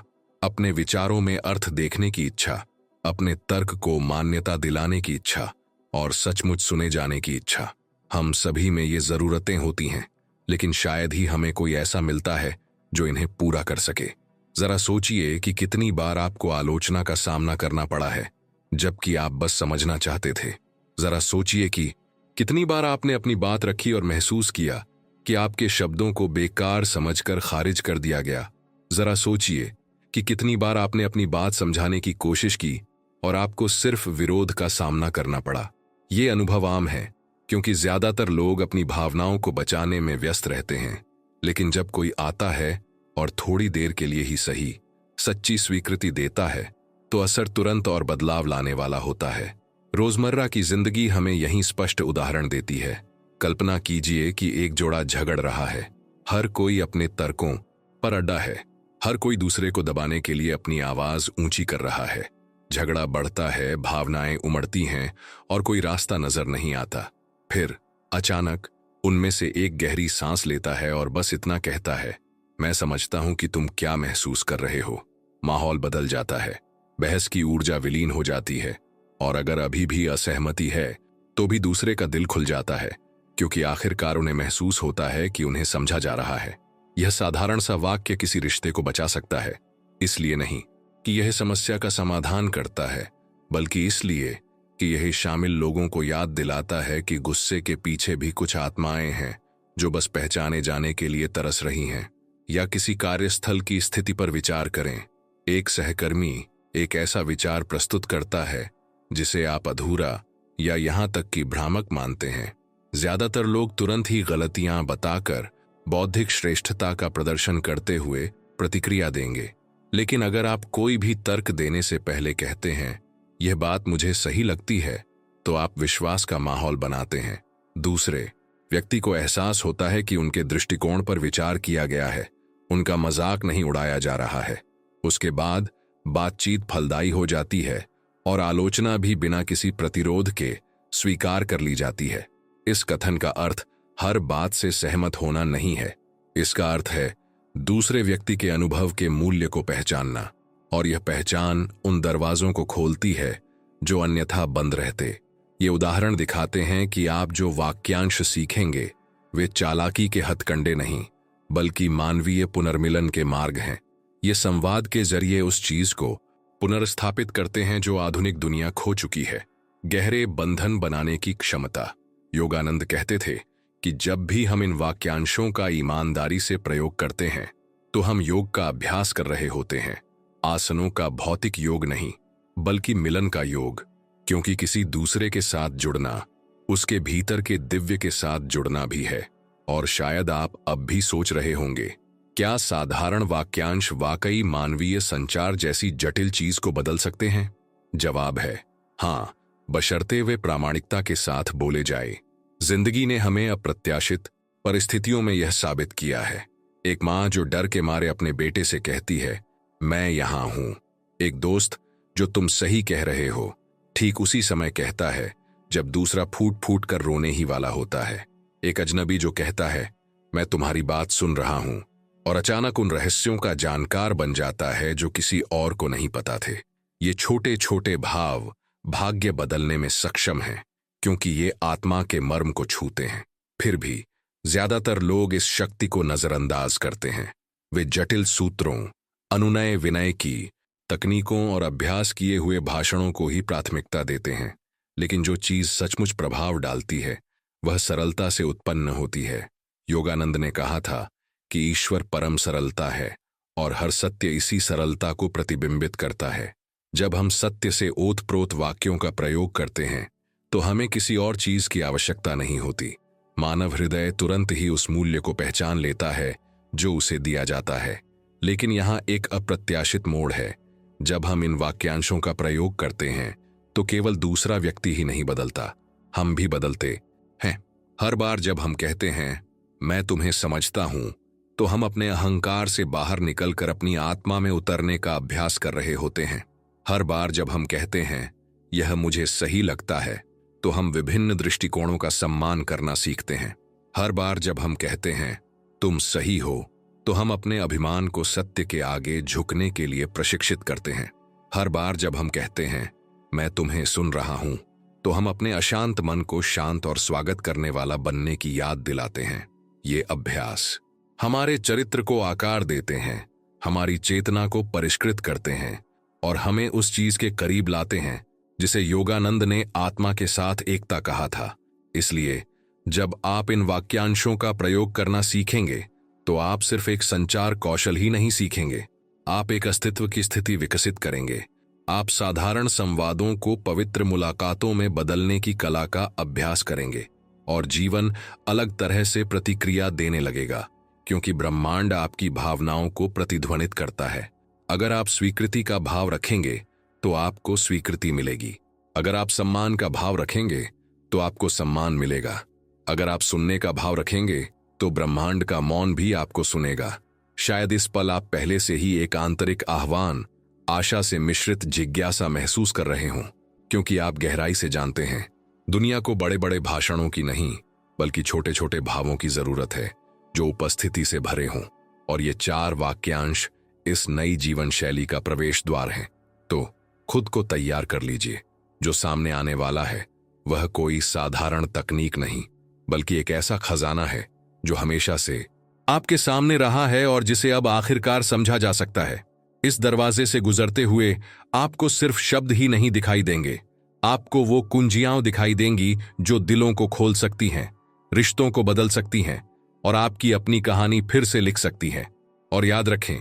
अपने विचारों में अर्थ देखने की इच्छा, अपने तर्क को मान्यता दिलाने की इच्छा और सचमुच सुने जाने की इच्छा। हम सभी में ये जरूरतें होती हैं, लेकिन शायद ही हमें कोई ऐसा मिलता है जो इन्हें पूरा कर सके। जरा सोचिए कि कितनी बार आपको आलोचना का सामना करना पड़ा है जबकि आप बस समझना चाहते थे। जरा सोचिए कि कितनी बार आपने अपनी बात रखी और महसूस किया कि आपके शब्दों को बेकार समझकर खारिज कर दिया गया। जरा सोचिए कि कितनी बार आपने अपनी बात समझाने की कोशिश की और आपको सिर्फ विरोध का सामना करना पड़ा। ये अनुभव आम है क्योंकि ज्यादातर लोग अपनी भावनाओं को बचाने में व्यस्त रहते हैं, लेकिन जब कोई आता है और थोड़ी देर के लिए ही सही सच्ची स्वीकृति देता है तो असर तुरंत और बदलाव लाने वाला होता है। रोजमर्रा की जिंदगी हमें यही स्पष्ट उदाहरण देती है। कल्पना कीजिए कि एक जोड़ा झगड़ रहा है। हर कोई अपने तर्कों पर अड्डा है, हर कोई दूसरे को दबाने के लिए अपनी आवाज ऊंची कर रहा है। झगड़ा बढ़ता है, भावनाएं उमड़ती हैं और कोई रास्ता नजर नहीं आता। फिर अचानक उनमें से एक गहरी सांस लेता है और बस इतना कहता है, मैं समझता हूं कि तुम क्या महसूस कर रहे हो। माहौल बदल जाता है। बहस की ऊर्जा विलीन हो जाती है, और अगर अभी भी असहमति है तो भी दूसरे का दिल खुल जाता है, क्योंकि आखिरकार उन्हें महसूस होता है कि उन्हें समझा जा रहा है। यह साधारण सा वाक्य किसी रिश्ते को बचा सकता है, इसलिए नहीं कि यह समस्या का समाधान करता है, बल्कि इसलिए कि यह शामिल लोगों को याद दिलाता है कि गुस्से के पीछे भी कुछ आत्माएं हैं जो बस पहचाने जाने के लिए तरस रही हैं। या किसी कार्यस्थल की स्थिति पर विचार करें। एक सहकर्मी एक ऐसा विचार प्रस्तुत करता है जिसे आप अधूरा या यहां तक कि भ्रामक मानते हैं। ज्यादातर लोग तुरंत ही गलतियां बताकर बौद्धिक श्रेष्ठता का प्रदर्शन करते हुए प्रतिक्रिया देंगे, लेकिन अगर आप कोई भी तर्क देने से पहले कहते हैं यह बात मुझे सही लगती है, तो आप विश्वास का माहौल बनाते हैं। दूसरे व्यक्ति को एहसास होता है कि उनके दृष्टिकोण पर विचार किया गया है, उनका मजाक नहीं उड़ाया जा रहा है। उसके बाद बातचीत फलदायी हो जाती है और आलोचना भी बिना किसी प्रतिरोध के स्वीकार कर ली जाती है। इस कथन का अर्थ हर बात से सहमत होना नहीं है। इसका अर्थ है दूसरे व्यक्ति के अनुभव के मूल्य को पहचानना, और यह पहचान उन दरवाजों को खोलती है जो अन्यथा बंद रहते। ये उदाहरण दिखाते हैं कि आप जो वाक्यांश सीखेंगे वे चालाकी के हथकंडे नहीं, बल्कि मानवीय पुनर्मिलन के मार्ग हैं। ये संवाद के जरिए उस चीज को पुनर्स्थापित करते हैं जो आधुनिक दुनिया खो चुकी है, गहरे बंधन बनाने की क्षमता। योगानंद कहते थे कि जब भी हम इन वाक्यांशों का ईमानदारी से प्रयोग करते हैं तो हम योग का अभ्यास कर रहे होते हैं। आसनों का भौतिक योग नहीं, बल्कि मिलन का योग, क्योंकि किसी दूसरे के साथ जुड़ना उसके भीतर के दिव्य के साथ जुड़ना भी है। और शायद आप अब भी सोच रहे होंगे, क्या साधारण वाक्यांश वाकई मानवीय संचार जैसी जटिल चीज को बदल सकते हैं? जवाब है हाँ, बशर्ते वे प्रामाणिकता के साथ बोले जाए। जिंदगी ने हमें अप्रत्याशित परिस्थितियों में यह साबित किया है। एक माँ जो डर के मारे अपने बेटे से कहती है, मैं यहां हूं। एक दोस्त जो तुम सही कह रहे हो ठीक उसी समय कहता है जब दूसरा फूट फूट कर रोने ही वाला होता है। एक अजनबी जो कहता है, मैं तुम्हारी बात सुन रहा हूं, और अचानक उन रहस्यों का जानकार बन जाता है जो किसी और को नहीं पता थे। ये छोटे छोटे भाव भाग्य बदलने में सक्षम हैं, क्योंकि ये आत्मा के मर्म को छूते हैं। फिर भी ज्यादातर लोग इस शक्ति को नजरअंदाज करते हैं। वे जटिल सूत्रों, अनुनय विनय की तकनीकों और अभ्यास किए हुए भाषणों को ही प्राथमिकता देते हैं। लेकिन जो चीज सचमुच प्रभाव डालती है वह सरलता से उत्पन्न होती है। योगानंद ने कहा था कि ईश्वर परम सरलता है और हर सत्य इसी सरलता को प्रतिबिंबित करता है। जब हम सत्य से ओतप्रोत वाक्यों का प्रयोग करते हैं तो हमें किसी और चीज की आवश्यकता नहीं होती। मानव हृदय तुरंत ही उस मूल्य को पहचान लेता है जो उसे दिया जाता है। लेकिन यहाँ एक अप्रत्याशित मोड़ है। जब हम इन वाक्यांशों का प्रयोग करते हैं तो केवल दूसरा व्यक्ति ही नहीं बदलता, हम भी बदलते हैं। हर बार जब हम कहते हैं मैं तुम्हें समझता हूं, तो हम अपने अहंकार से बाहर निकलकर अपनी आत्मा में उतरने का अभ्यास कर रहे होते हैं। हर बार जब हम कहते हैं यह मुझे सही लगता है, तो हम विभिन्न दृष्टिकोणों का सम्मान करना सीखते हैं। हर बार जब हम कहते हैं तुम सही हो, तो हम अपने अभिमान को सत्य के आगे झुकने के लिए प्रशिक्षित करते हैं। हर बार जब हम कहते हैं मैं तुम्हें सुन रहा हूं, तो हम अपने अशांत मन को शांत और स्वागत करने वाला बनने की याद दिलाते हैं। ये अभ्यास हमारे चरित्र को आकार देते हैं, हमारी चेतना को परिष्कृत करते हैं और हमें उस चीज के करीब लाते हैं जिसे योगानंद ने आत्मा के साथ एकता कहा था। इसलिए जब आप इन वाक्यांशों का प्रयोग करना सीखेंगे तो आप सिर्फ एक संचार कौशल ही नहीं सीखेंगे, आप एक अस्तित्व की स्थिति विकसित करेंगे। आप साधारण संवादों को पवित्र मुलाकातों में बदलने की कला का अभ्यास करेंगे और जीवन अलग तरह से प्रतिक्रिया देने लगेगा, क्योंकि ब्रह्मांड आपकी भावनाओं को प्रतिध्वनित करता है। अगर आप स्वीकृति का भाव रखेंगे तो आपको स्वीकृति मिलेगी। अगर आप सम्मान का भाव रखेंगे तो आपको सम्मान मिलेगा। अगर आप सुनने का भाव रखेंगे तो ब्रह्मांड का मौन भी आपको सुनेगा। शायद इस पल आप पहले से ही एक आंतरिक आह्वान, आशा से मिश्रित जिज्ञासा महसूस कर रहे हों, क्योंकि आप गहराई से जानते हैं दुनिया को बड़े बड़े भाषणों की नहीं, बल्कि छोटे छोटे भावों की जरूरत है जो उपस्थिति से भरे हों। और ये 4 वाक्यांश इस नई जीवन शैली का प्रवेश द्वार हैं। तो खुद को तैयार कर लीजिए। जो सामने आने वाला है वह कोई साधारण तकनीक नहीं, बल्कि एक ऐसा खजाना है जो हमेशा से आपके सामने रहा है और जिसे अब आखिरकार समझा जा सकता है। इस दरवाजे से गुजरते हुए आपको सिर्फ शब्द ही नहीं दिखाई देंगे, आपको वो कुंजियां दिखाई देंगी जो दिलों को खोल सकती हैं, रिश्तों को बदल सकती हैं और आपकी अपनी कहानी फिर से लिख सकती हैं। और याद रखें,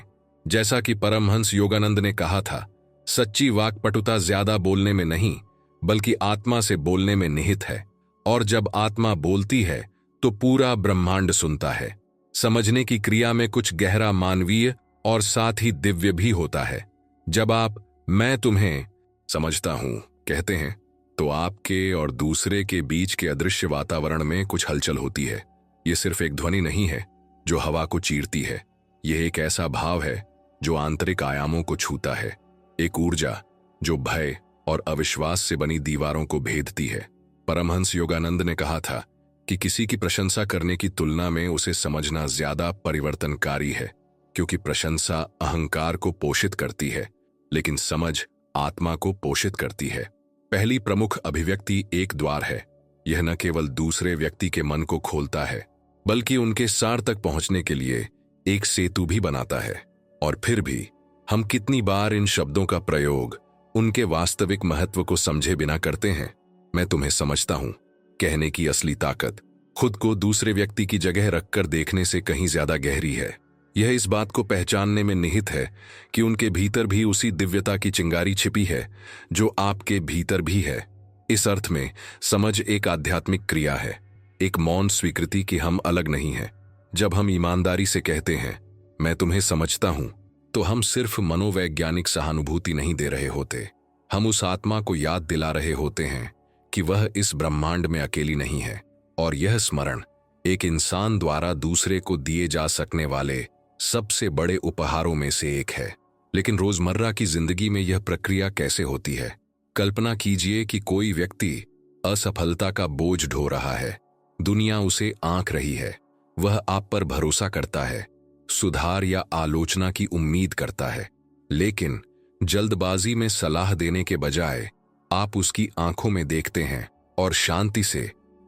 जैसा कि परमहंस योगानंद ने कहा था, सच्ची वाक्पटुता ज्यादा बोलने में नहीं बल्कि आत्मा से बोलने में निहित है। और जब आत्मा बोलती है तो पूरा ब्रह्मांड सुनता है। समझने की क्रिया में कुछ गहरा मानवीय और साथ ही दिव्य भी होता है। जब आप मैं तुम्हें समझता हूं कहते हैं तो आपके और दूसरे के बीच के अदृश्य वातावरण में कुछ हलचल होती है। यह सिर्फ एक ध्वनि नहीं है जो हवा को चीरती है, यह एक ऐसा भाव है जो आंतरिक आयामों को छूता है, एक ऊर्जा जो भय और अविश्वास से बनी दीवारों को भेदती है। परमहंस योगानंद ने कहा था कि किसी की प्रशंसा करने की तुलना में उसे समझना ज्यादा परिवर्तनकारी है, क्योंकि प्रशंसा अहंकार को पोषित करती है लेकिन समझ आत्मा को पोषित करती है। पहली प्रमुख अभिव्यक्ति एक द्वार है। यह न केवल दूसरे व्यक्ति के मन को खोलता है बल्कि उनके सार तक पहुंचने के लिए एक सेतु भी बनाता है। और फिर भी हम कितनी बार इन शब्दों का प्रयोग उनके वास्तविक महत्व को समझे बिना करते हैं। मैं तुम्हें समझता हूं कहने की असली ताकत खुद को दूसरे व्यक्ति की जगह रखकर देखने से कहीं ज्यादा गहरी है। यह इस बात को पहचानने में निहित है कि उनके भीतर भी उसी दिव्यता की चिंगारी छिपी है जो आपके भीतर भी है। इस अर्थ में समझ एक आध्यात्मिक क्रिया है, एक मौन स्वीकृति कि हम अलग नहीं हैं। जब हम ईमानदारी से कहते हैं मैं तुम्हें समझता हूं, तो हम सिर्फ मनोवैज्ञानिक सहानुभूति नहीं दे रहे होते, हम उस आत्मा को याद दिला रहे होते हैं कि वह इस ब्रह्मांड में अकेली नहीं है। और यह स्मरण एक इंसान द्वारा दूसरे को दिए जा सकने वाले सबसे बड़े उपहारों में से एक है। लेकिन रोजमर्रा की जिंदगी में यह प्रक्रिया कैसे होती है? कल्पना कीजिए कि कोई व्यक्ति असफलता का बोझ ढो रहा है, दुनिया उसे आंक रही है, वह आप पर भरोसा करता है, सुधार या आलोचना की उम्मीद करता है, लेकिन जल्दबाजी में सलाह देने के बजाय आप उसकी आंखों में देखते हैं और शांति से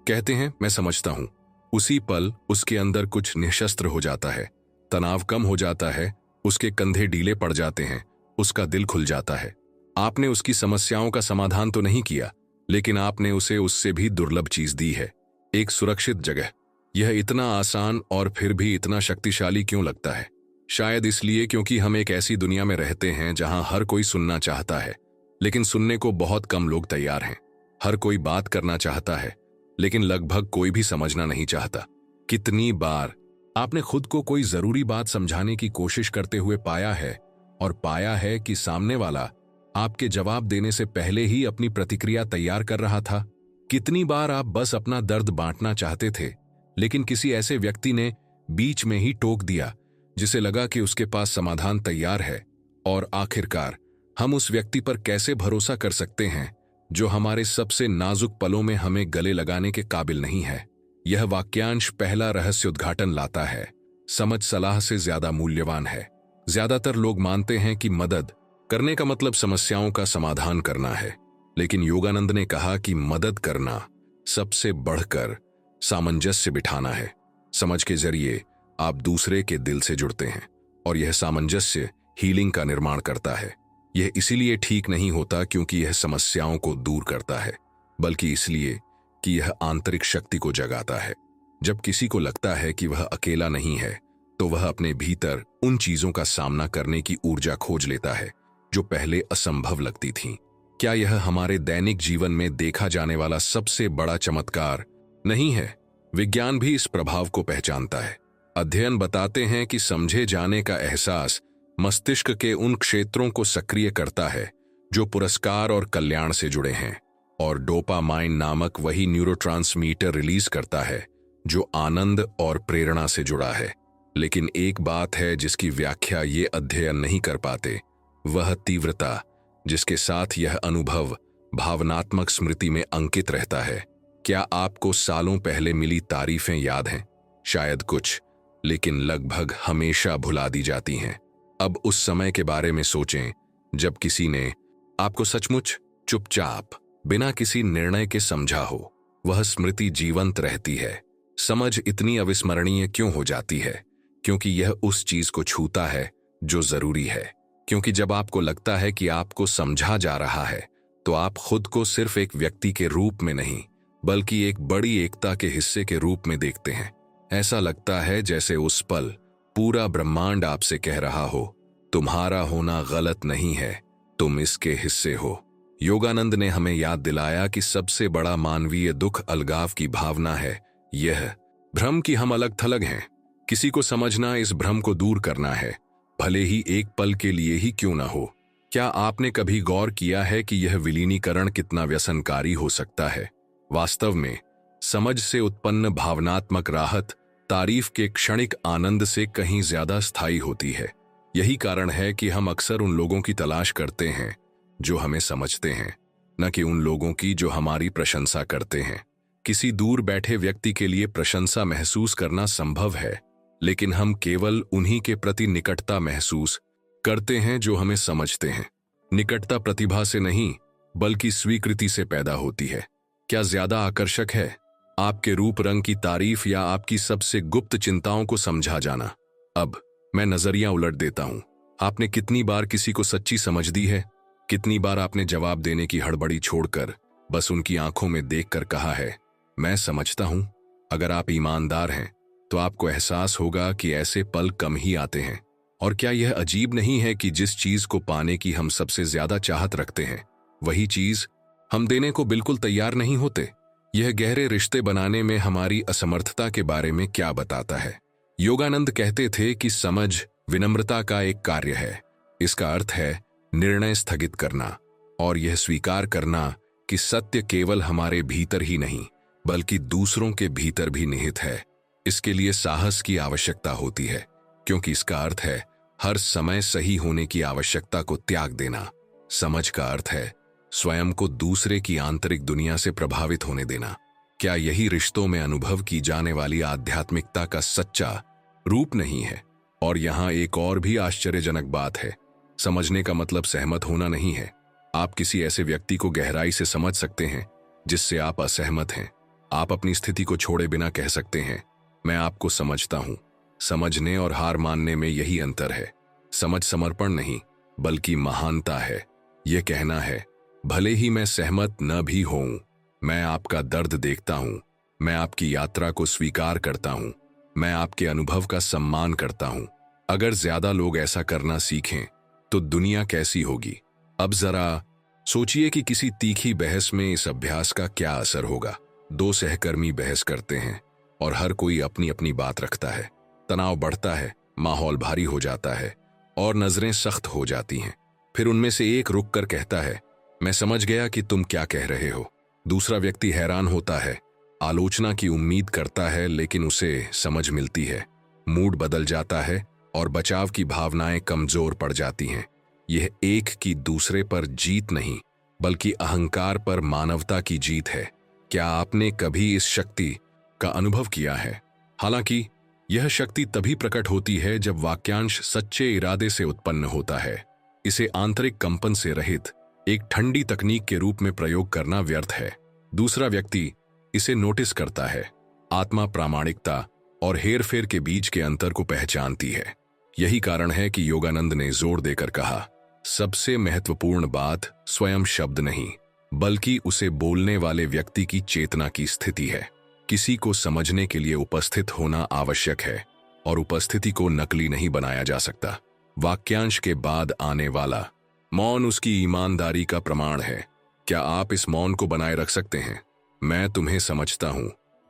कहते हैं मैं समझता हूं। उसी पल उसके अंदर कुछ निशस्त्र हो जाता है, तनाव कम हो जाता है, उसके कंधे ढीले पड़ जाते हैं, उसका दिल खुल जाता है। आपने उसकी समस्याओं का समाधान तो नहीं किया, लेकिन आपने उसे उससे भी दुर्लभ चीज दी है, एक सुरक्षित जगह। यह इतना आसान और फिर भी इतना शक्तिशाली क्यों लगता है? शायद इसलिए क्योंकि हम एक ऐसी दुनिया में रहते हैं जहां हर कोई सुनना चाहता है, लेकिन सुनने को बहुत कम लोग तैयार हैं। हर कोई बात करना चाहता है, लेकिन लगभग कोई भी समझना नहीं चाहता। कितनी बार आपने खुद को कोई जरूरी बात समझाने की कोशिश करते हुए पाया है और पाया है कि सामने वाला आपके जवाब देने से पहले ही अपनी प्रतिक्रिया तैयार कर रहा था? कितनी बार आप बस अपना दर्द बांटना चाहते थे, लेकिन किसी ऐसे व्यक्ति ने बीच में ही टोक दिया जिसे लगा कि उसके पास समाधान तैयार है? और आखिरकार हम उस व्यक्ति पर कैसे भरोसा कर सकते हैं जो हमारे सबसे नाजुक पलों में हमें गले लगाने के काबिल नहीं है? यह वाक्यांश पहला रहस्य उद्घाटन लाता है। समझ सलाह से ज्यादा मूल्यवान है। ज्यादातर लोग मानते हैं कि मदद करने का मतलब समस्याओं का समाधान करना है, लेकिन योगानंद ने कहा कि मदद करना सबसे बढ़कर सामंजस्य बिठाना है। समझ के जरिए आप दूसरे के दिल से जुड़ते हैं और यह सामंजस्य हीलिंग का निर्माण करता है। यह इसीलिए ठीक नहीं होता क्योंकि यह समस्याओं को दूर करता है, बल्कि इसलिए कि यह आंतरिक शक्ति को जगाता है। जब किसी को लगता है कि वह अकेला नहीं है, तो वह अपने भीतर उन चीजों का सामना करने की ऊर्जा खोज लेता है जो पहले असंभव लगती थीं। क्या यह हमारे दैनिक जीवन में देखा जाने वाला सबसे बड़ा चमत्कार नहीं है? विज्ञान भी इस प्रभाव को पहचानता है। अध्ययन बताते हैं कि समझे जाने का एहसास मस्तिष्क के उन क्षेत्रों को सक्रिय करता है जो पुरस्कार और कल्याण से जुड़े हैं, और डोपामाइन नामक वही न्यूरोट्रांसमीटर रिलीज करता है जो आनंद और प्रेरणा से जुड़ा है। लेकिन एक बात है जिसकी व्याख्या ये अध्ययन नहीं कर पाते, वह तीव्रता जिसके साथ यह अनुभव भावनात्मक स्मृति में अंकित रहता है। क्या आपको सालों पहले मिली तारीफें याद हैं? शायद कुछ, लेकिन लगभग हमेशा भुला दी जाती हैं। अब उस समय के बारे में सोचें जब किसी ने आपको सचमुच चुपचाप बिना किसी निर्णय के समझा हो, वह स्मृति जीवंत रहती है। समझ इतनी अविस्मरणीय क्यों हो जाती है? क्योंकि यह उस चीज को छूता है जो जरूरी है। क्योंकि जब आपको लगता है कि आपको समझा जा रहा है, तो आप खुद को सिर्फ एक व्यक्ति के रूप में नहीं, बल्कि एक बड़ी एकता के हिस्से के रूप में देखते हैं। ऐसा लगता है जैसे उस पल पूरा ब्रह्मांड आपसे कह रहा हो, तुम्हारा होना गलत नहीं है, तुम इसके हिस्से हो। योगानंद ने हमें याद दिलाया कि सबसे बड़ा मानवीय दुख अलगाव की भावना है, यह भ्रम कि हम अलग थलग हैं। किसी को समझना इस भ्रम को दूर करना है, भले ही एक पल के लिए ही क्यों ना हो। क्या आपने कभी गौर किया है कि यह विलीनीकरण कितना व्यसनकारी हो सकता है? वास्तव में समझ से उत्पन्न भावनात्मक राहत तारीफ के क्षणिक आनंद से कहीं ज्यादा स्थायी होती है। यही कारण है कि हम अक्सर उन लोगों की तलाश करते हैं जो हमें समझते हैं, न कि उन लोगों की जो हमारी प्रशंसा करते हैं। किसी दूर बैठे व्यक्ति के लिए प्रशंसा महसूस करना संभव है, लेकिन हम केवल उन्हीं के प्रति निकटता महसूस करते हैं जो हमें समझते हैं। निकटता प्रतिभा से नहीं, बल्कि स्वीकृति से पैदा होती है। क्या ज्यादा आकर्षक है, आपके रूप रंग की तारीफ या आपकी सबसे गुप्त चिंताओं को समझा जाना? अब मैं नजरिया उलट देता हूं। आपने कितनी बार किसी को सच्ची समझ दी है? कितनी बार आपने जवाब देने की हड़बड़ी छोड़कर बस उनकी आंखों में देखकर कहा है, मैं समझता हूं? अगर आप ईमानदार हैं तो आपको एहसास होगा कि ऐसे पल कम ही आते हैं। और क्या यह अजीब नहीं है कि जिस चीज को पाने की हम सबसे ज्यादा चाहत रखते हैं, वही चीज हम देने को बिल्कुल तैयार नहीं होते? यह गहरे रिश्ते बनाने में हमारी असमर्थता के बारे में क्या बताता है? योगानंद कहते थे कि समझ विनम्रता का एक कार्य है। इसका अर्थ है निर्णय स्थगित करना और यह स्वीकार करना कि सत्य केवल हमारे भीतर ही नहीं, बल्कि दूसरों के भीतर भी निहित है। इसके लिए साहस की आवश्यकता होती है, क्योंकि इसका अर्थ है हर समय सही होने की आवश्यकता को त्याग देना। समझ का अर्थ है स्वयं को दूसरे की आंतरिक दुनिया से प्रभावित होने देना। क्या यही रिश्तों में अनुभव की जाने वाली आध्यात्मिकता का सच्चा रूप नहीं है? और यहां एक और भी आश्चर्यजनक बात है, समझने का मतलब सहमत होना नहीं है। आप किसी ऐसे व्यक्ति को गहराई से समझ सकते हैं जिससे आप असहमत हैं। आप अपनी स्थिति को छोड़े बिना कह सकते हैं, मैं आपको समझता हूं। समझने और हार मानने में यही अंतर है। समझ समर्पण नहीं, बल्कि महानता है। यह कहना है, भले ही मैं सहमत न भी होऊं, मैं आपका दर्द देखता हूं, मैं आपकी यात्रा को स्वीकार करता हूं, मैं आपके अनुभव का सम्मान करता हूं। अगर ज्यादा लोग ऐसा करना सीखें तो दुनिया कैसी होगी? अब जरा सोचिए कि किसी तीखी बहस में इस अभ्यास का क्या असर होगा। दो सहकर्मी बहस करते हैं और हर कोई अपनी अपनी बात रखता है। तनाव बढ़ता है, माहौल भारी हो जाता है और नजरें सख्त हो जाती हैं। फिर उनमें से एक रुक कर कहता है, मैं समझ गया कि तुम क्या कह रहे हो। दूसरा व्यक्ति हैरान होता है, आलोचना की उम्मीद करता है, लेकिन उसे समझ मिलती है। मूड बदल जाता है और बचाव की भावनाएं कमजोर पड़ जाती हैं। यह एक की दूसरे पर जीत नहीं, बल्कि अहंकार पर मानवता की जीत है। क्या आपने कभी इस शक्ति का अनुभव किया है? हालांकि यह शक्ति तभी प्रकट होती है जब वाक्यांश सच्चे इरादे से उत्पन्न होता है। इसे आंतरिक कंपन से रहित एक ठंडी तकनीक के रूप में प्रयोग करना व्यर्थ है। दूसरा व्यक्ति इसे नोटिस करता है। आत्मा प्रामाणिकता और हेरफेर के बीच के अंतर को पहचानती है। यही कारण है कि योगानंद ने जोर देकर कहा, सबसे महत्वपूर्ण बात स्वयं शब्द नहीं, बल्कि उसे बोलने वाले व्यक्ति की चेतना की स्थिति है। किसी को समझने के लिए उपस्थित होना आवश्यक है और उपस्थिति को नकली नहीं बनाया जा सकता। वाक्यांश के बाद आने वाला मौन उसकी ईमानदारी का प्रमाण है। क्या आप इस मौन को बनाए रख सकते हैं? मैं तुम्हें समझता हूं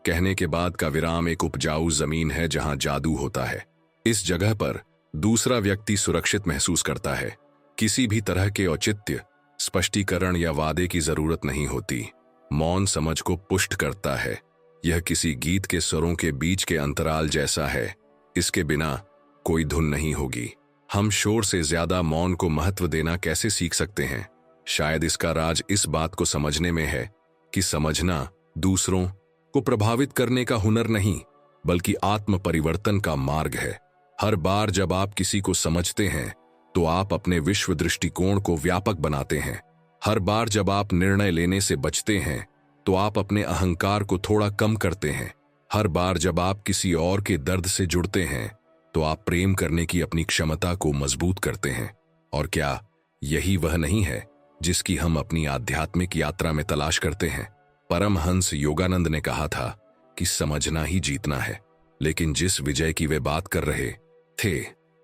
कहने के बाद का विराम एक उपजाऊ जमीन है जहां जादू होता है। इस जगह पर दूसरा व्यक्ति सुरक्षित महसूस करता है। किसी भी तरह के औचित्य, स्पष्टीकरण या वादे की जरूरत नहीं होती। मौन समझ को पुष्ट करता है। यह किसी गीत के स्वरों के बीच के अंतराल जैसा है। इसके बिना कोई धुन नहीं होगी। हम शोर से ज्यादा मौन को महत्व देना कैसे सीख सकते हैं? शायद इसका राज इस बात को समझने में है कि समझना दूसरों को प्रभावित करने का हुनर नहीं, बल्कि आत्म परिवर्तन का मार्ग है। हर बार जब आप किसी को समझते हैं तो आप अपने विश्व दृष्टिकोण को व्यापक बनाते हैं। हर बार जब आप निर्णय लेने से बचते हैं तो आप अपने अहंकार को थोड़ा कम करते हैं। हर बार जब आप किसी और के दर्द से जुड़ते हैं तो आप प्रेम करने की अपनी क्षमता को मजबूत करते हैं। और क्या यही वह नहीं है जिसकी हम अपनी आध्यात्मिक यात्रा में तलाश करते हैं? परमहंस योगानंद ने कहा था कि समझना ही जीतना है, लेकिन जिस विजय की वे बात कर रहे थे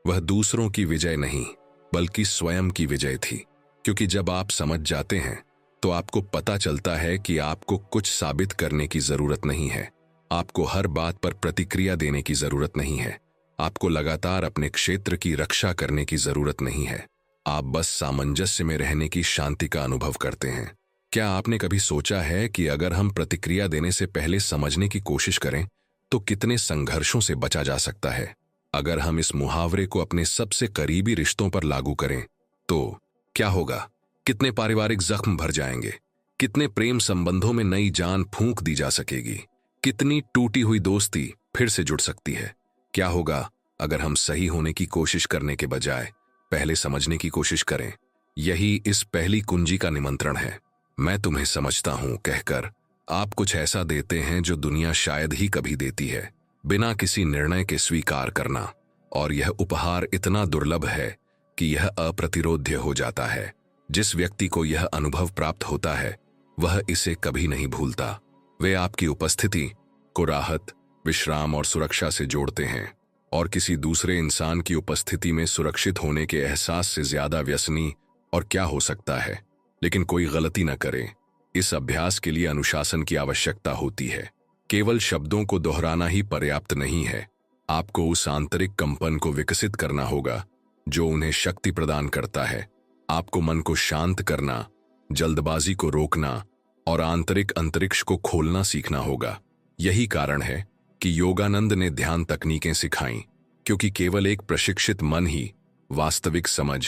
वह दूसरों की विजय नहीं बल्कि स्वयं की विजय थी। क्योंकि जब आप समझ जाते हैं तो आपको पता चलता है कि आपको कुछ साबित करने की जरूरत नहीं है, आपको हर बात पर प्रतिक्रिया देने की जरूरत नहीं है, आपको लगातार अपने क्षेत्र की रक्षा करने की जरूरत नहीं है। आप बस सामंजस्य में रहने की शांति का अनुभव करते हैं। क्या आपने कभी सोचा है कि अगर हम प्रतिक्रिया देने से पहले समझने की कोशिश करें तो कितने संघर्षों से बचा जा सकता है? अगर हम इस मुहावरे को अपने सबसे करीबी रिश्तों पर लागू करें तो क्या होगा? कितने पारिवारिक जख्म भर जाएंगे, कितने प्रेम संबंधों में नई जान फूंक दी जा सकेगी, कितनी टूटी हुई दोस्ती फिर से जुड़ सकती है। क्या होगा अगर हम सही होने की कोशिश करने के बजाय पहले समझने की कोशिश करें? यही इस पहली कुंजी का निमंत्रण है। मैं तुम्हें समझता हूं कहकर आप कुछ ऐसा देते हैं जो दुनिया शायद ही कभी देती है, बिना किसी निर्णय के स्वीकार करना। और यह उपहार इतना दुर्लभ है कि यह अप्रतिरोध्य हो जाता है। जिस व्यक्ति को यह अनुभव प्राप्त होता है वह इसे कभी नहीं भूलता। वे आपकी उपस्थिति को राहत, विश्राम और सुरक्षा से जोड़ते हैं, और किसी दूसरे इंसान की उपस्थिति में सुरक्षित होने के एहसास से ज्यादा व्यसनी और क्या हो सकता है। लेकिन कोई गलती न करे, इस अभ्यास के लिए अनुशासन की आवश्यकता होती है। केवल शब्दों को दोहराना ही पर्याप्त नहीं है, आपको उस आंतरिक कंपन को विकसित करना होगा जो उन्हें शक्ति प्रदान करता है। आपको मन को शांत करना, जल्दबाजी को रोकना और आंतरिक अंतरिक्ष को खोलना सीखना होगा। यही कारण है कि योगानंद ने ध्यान तकनीकें सिखाईं, क्योंकि केवल एक प्रशिक्षित मन ही वास्तविक समझ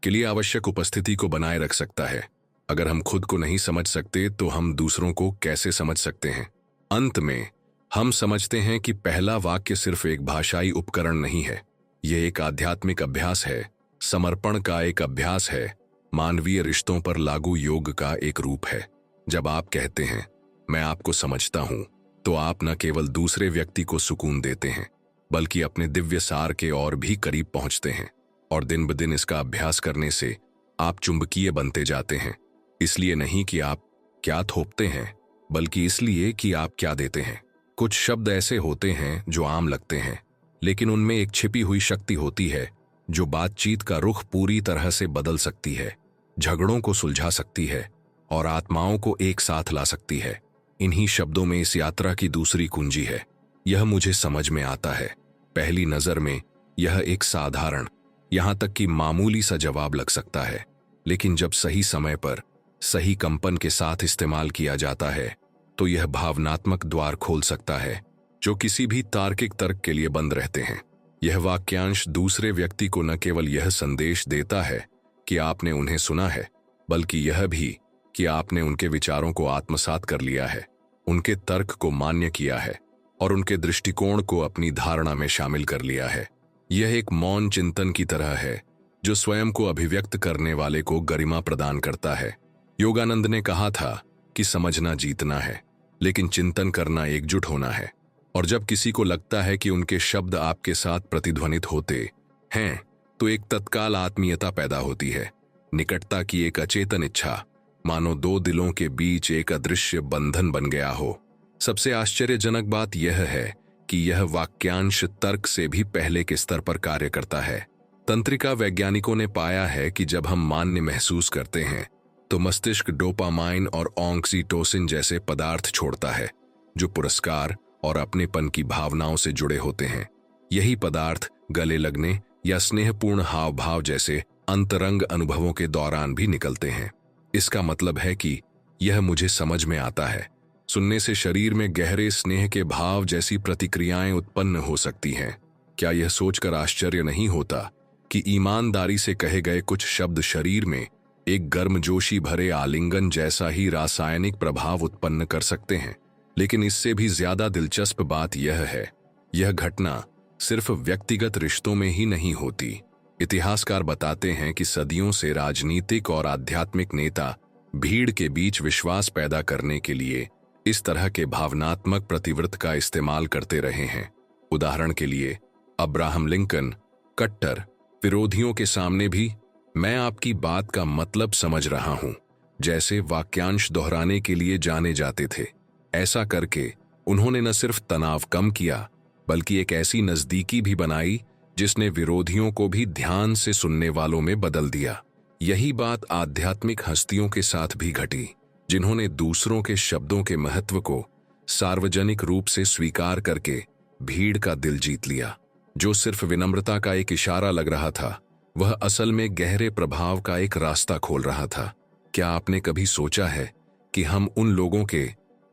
के लिए आवश्यक उपस्थिति को बनाए रख सकता है। अगर हम खुद को नहीं समझ सकते तो हम दूसरों को कैसे समझ सकते हैं? अंत में हम समझते हैं कि पहला वाक्य सिर्फ एक भाषाई उपकरण नहीं है, यह एक आध्यात्मिक अभ्यास है, समर्पण का एक अभ्यास है, मानवीय रिश्तों पर लागू योग का एक रूप है। जब आप कहते हैं मैं आपको समझता हूं तो आप न केवल दूसरे व्यक्ति को सुकून देते हैं बल्कि अपने दिव्य सार के और भी करीब पहुंचते हैं। और दिन ब दिन इसका अभ्यास करने से आप चुंबकीय बनते जाते हैं, इसलिए नहीं कि आप क्या थोपते हैं बल्कि इसलिए कि आप क्या देते हैं। कुछ शब्द ऐसे होते हैं जो आम लगते हैं, लेकिन उनमें एक छिपी हुई शक्ति होती है जो बातचीत का रुख पूरी तरह से बदल सकती है, झगड़ों को सुलझा सकती है और आत्माओं को एक साथ ला सकती है। इन्हीं शब्दों में इस यात्रा की दूसरी कुंजी है। यह मुझे समझ में आता है। पहली नजर में यह एक साधारण, यहां तक कि मामूली सा जवाब लग सकता है, लेकिन जब सही समय पर सही कंपन के साथ इस्तेमाल किया जाता है तो यह भावनात्मक द्वार खोल सकता है जो किसी भी तार्किक तर्क के लिए बंद रहते हैं। यह वाक्यांश दूसरे व्यक्ति को न केवल यह संदेश देता है कि आपने उन्हें सुना है, बल्कि यह भी कि आपने उनके विचारों को आत्मसात कर लिया है, उनके तर्क को मान्य किया है और उनके दृष्टिकोण को अपनी धारणा में शामिल कर लिया है। यह एक मौन चिंतन की तरह है जो स्वयं को अभिव्यक्त करने वाले को गरिमा प्रदान करता है। योगानंद ने कहा था कि समझना जीतना है, लेकिन चिंतन करना एकजुट होना है। और जब किसी को लगता है कि उनके शब्द आपके साथ प्रतिध्वनित होते हैं तो एक तत्काल आत्मीयता पैदा होती है, निकटता की एक अचेतन इच्छा, मानो दो दिलों के बीच एक अदृश्य बंधन बन गया हो। सबसे आश्चर्यजनक बात यह है कि यह वाक्यांश तर्क से भी पहले के स्तर पर कार्य करता है। तंत्रिका वैज्ञानिकों ने पाया है कि जब हम मान्य महसूस करते हैं तो मस्तिष्क डोपामाइन और ऑक्सीटोसिन जैसे पदार्थ छोड़ता है जो पुरस्कार और अपनेपन की भावनाओं से जुड़े होते हैं। यही पदार्थ गले लगने या स्नेहपूर्ण हाव भाव जैसे अंतरंग अनुभवों के दौरान भी निकलते हैं। इसका मतलब है कि यह मुझे समझ में आता है सुनने से शरीर में गहरे स्नेह के भाव जैसी प्रतिक्रियाएं उत्पन्न हो सकती हैं। क्या यह सोचकर आश्चर्य नहीं होता कि ईमानदारी से कहे गए कुछ शब्द शरीर में एक गर्मजोशी भरे आलिंगन जैसा ही रासायनिक प्रभाव उत्पन्न कर सकते हैं? लेकिन इससे भी ज्यादा दिलचस्प बात यह है, यह घटना सिर्फ व्यक्तिगत रिश्तों में ही नहीं होती। इतिहासकार बताते हैं कि सदियों से राजनीतिक और आध्यात्मिक नेता भीड़ के बीच विश्वास पैदा करने के लिए इस तरह के भावनात्मक प्रतिवृत्त का इस्तेमाल करते रहे हैं। उदाहरण के लिए अब्राहम लिंकन कट्टर विरोधियों के सामने भी मैं आपकी बात का मतलब समझ रहा हूं जैसे वाक्यांश दोहराने के लिए जाने जाते थे। ऐसा करके उन्होंने न सिर्फ तनाव कम किया बल्कि एक ऐसी नजदीकी भी बनाई जिसने विरोधियों को भी ध्यान से सुनने वालों में बदल दिया। यही बात आध्यात्मिक हस्तियों के साथ भी घटी, जिन्होंने दूसरों के शब्दों के महत्व को सार्वजनिक रूप से स्वीकार करके भीड़ का दिल जीत लिया। जो सिर्फ विनम्रता का एक इशारा लग रहा था, वह असल में गहरे प्रभाव का एक रास्ता खोल रहा था। क्या आपने कभी सोचा है कि हम उन लोगों के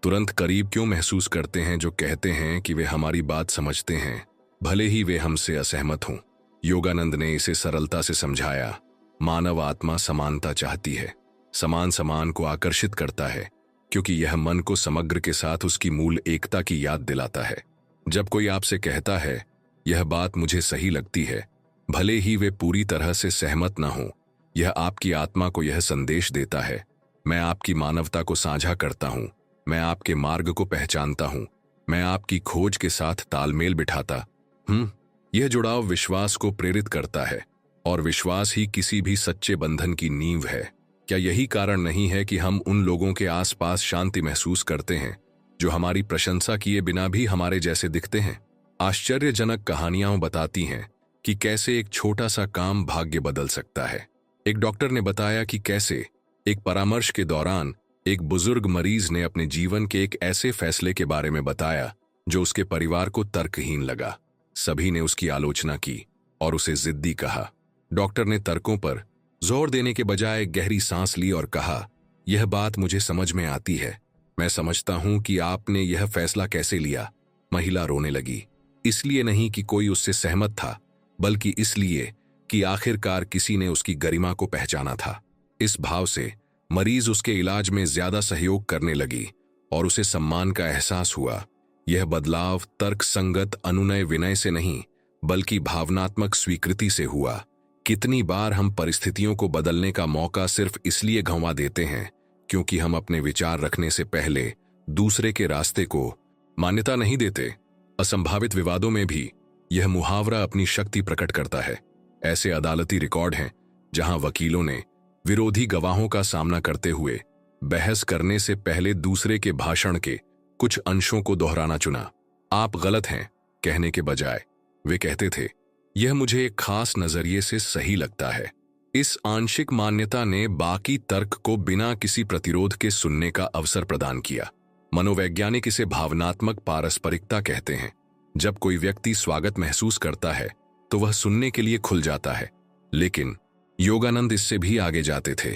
तुरंत करीब क्यों महसूस करते हैं जो कहते हैं कि वे हमारी बात समझते हैं, भले ही वे हमसे असहमत हों? योगानंद ने इसे सरलता से समझाया। मानव आत्मा समानता चाहती है। समान को आकर्षित करता है क्योंकि यह मन को समग्र के साथ उसकी मूल एकता की याद दिलाता है। जब कोई आपसे कहता है यह बात मुझे सही लगती है, भले ही वे पूरी तरह से सहमत न हो, यह आपकी आत्मा को यह संदेश देता है, मैं आपकी मानवता को साझा करता हूं, मैं आपके मार्ग को पहचानता हूं, मैं आपकी खोज के साथ तालमेल बिठाता। यह जुड़ाव विश्वास को प्रेरित करता है और विश्वास ही किसी भी सच्चे बंधन की नींव है। क्या यही कारण नहीं है कि हम उन लोगों के आसपास शांति महसूस करते हैं जो हमारी प्रशंसा किए बिना भी हमारे जैसे दिखते हैं? आश्चर्यजनक कहानियां बताती हैं कि कैसे एक छोटा सा काम भाग्य बदल सकता है। एक डॉक्टर ने बताया कि कैसे एक परामर्श के दौरान एक बुजुर्ग मरीज ने अपने जीवन के एक ऐसे फैसले के बारे में बताया जो उसके परिवार को तर्कहीन लगा। सभी ने उसकी आलोचना की और उसे जिद्दी कहा। डॉक्टर ने तर्कों पर जोर देने के बजाय गहरी सांस ली और कहा, यह बात मुझे समझ में आती है, मैं समझता हूं कि आपने यह फैसला कैसे लिया। महिला रोने लगी, इसलिए नहीं कि कोई उससे सहमत था, बल्कि इसलिए कि आखिरकार किसी ने उसकी गरिमा को पहचाना था। इस भाव से मरीज उसके इलाज में ज्यादा सहयोग करने लगी और उसे सम्मान का एहसास हुआ। यह बदलाव तर्क संगत अनुनय विनय से नहीं बल्कि भावनात्मक स्वीकृति से हुआ। कितनी बार हम परिस्थितियों को बदलने का मौका सिर्फ इसलिए गंवा देते हैं क्योंकि हम अपने विचार रखने से पहले दूसरे के रास्ते को मान्यता नहीं देते। असंभावित विवादों में भी यह मुहावरा अपनी शक्ति प्रकट करता है। ऐसे अदालती रिकॉर्ड हैं जहां वकीलों ने विरोधी गवाहों का सामना करते हुए बहस करने से पहले दूसरे के भाषण के कुछ अंशों को दोहराना चुना। आप गलत हैं कहने के बजाय वे कहते थे, यह मुझे एक खास नजरिए से सही लगता है। इस आंशिक मान्यता ने बाकी तर्क को बिना किसी प्रतिरोध के सुनने का अवसर प्रदान किया। मनोवैज्ञानिक इसे भावनात्मक पारस्परिकता कहते हैं। जब कोई व्यक्ति स्वागत महसूस करता है तो वह सुनने के लिए खुल जाता है। लेकिन योगानंद इससे भी आगे जाते थे।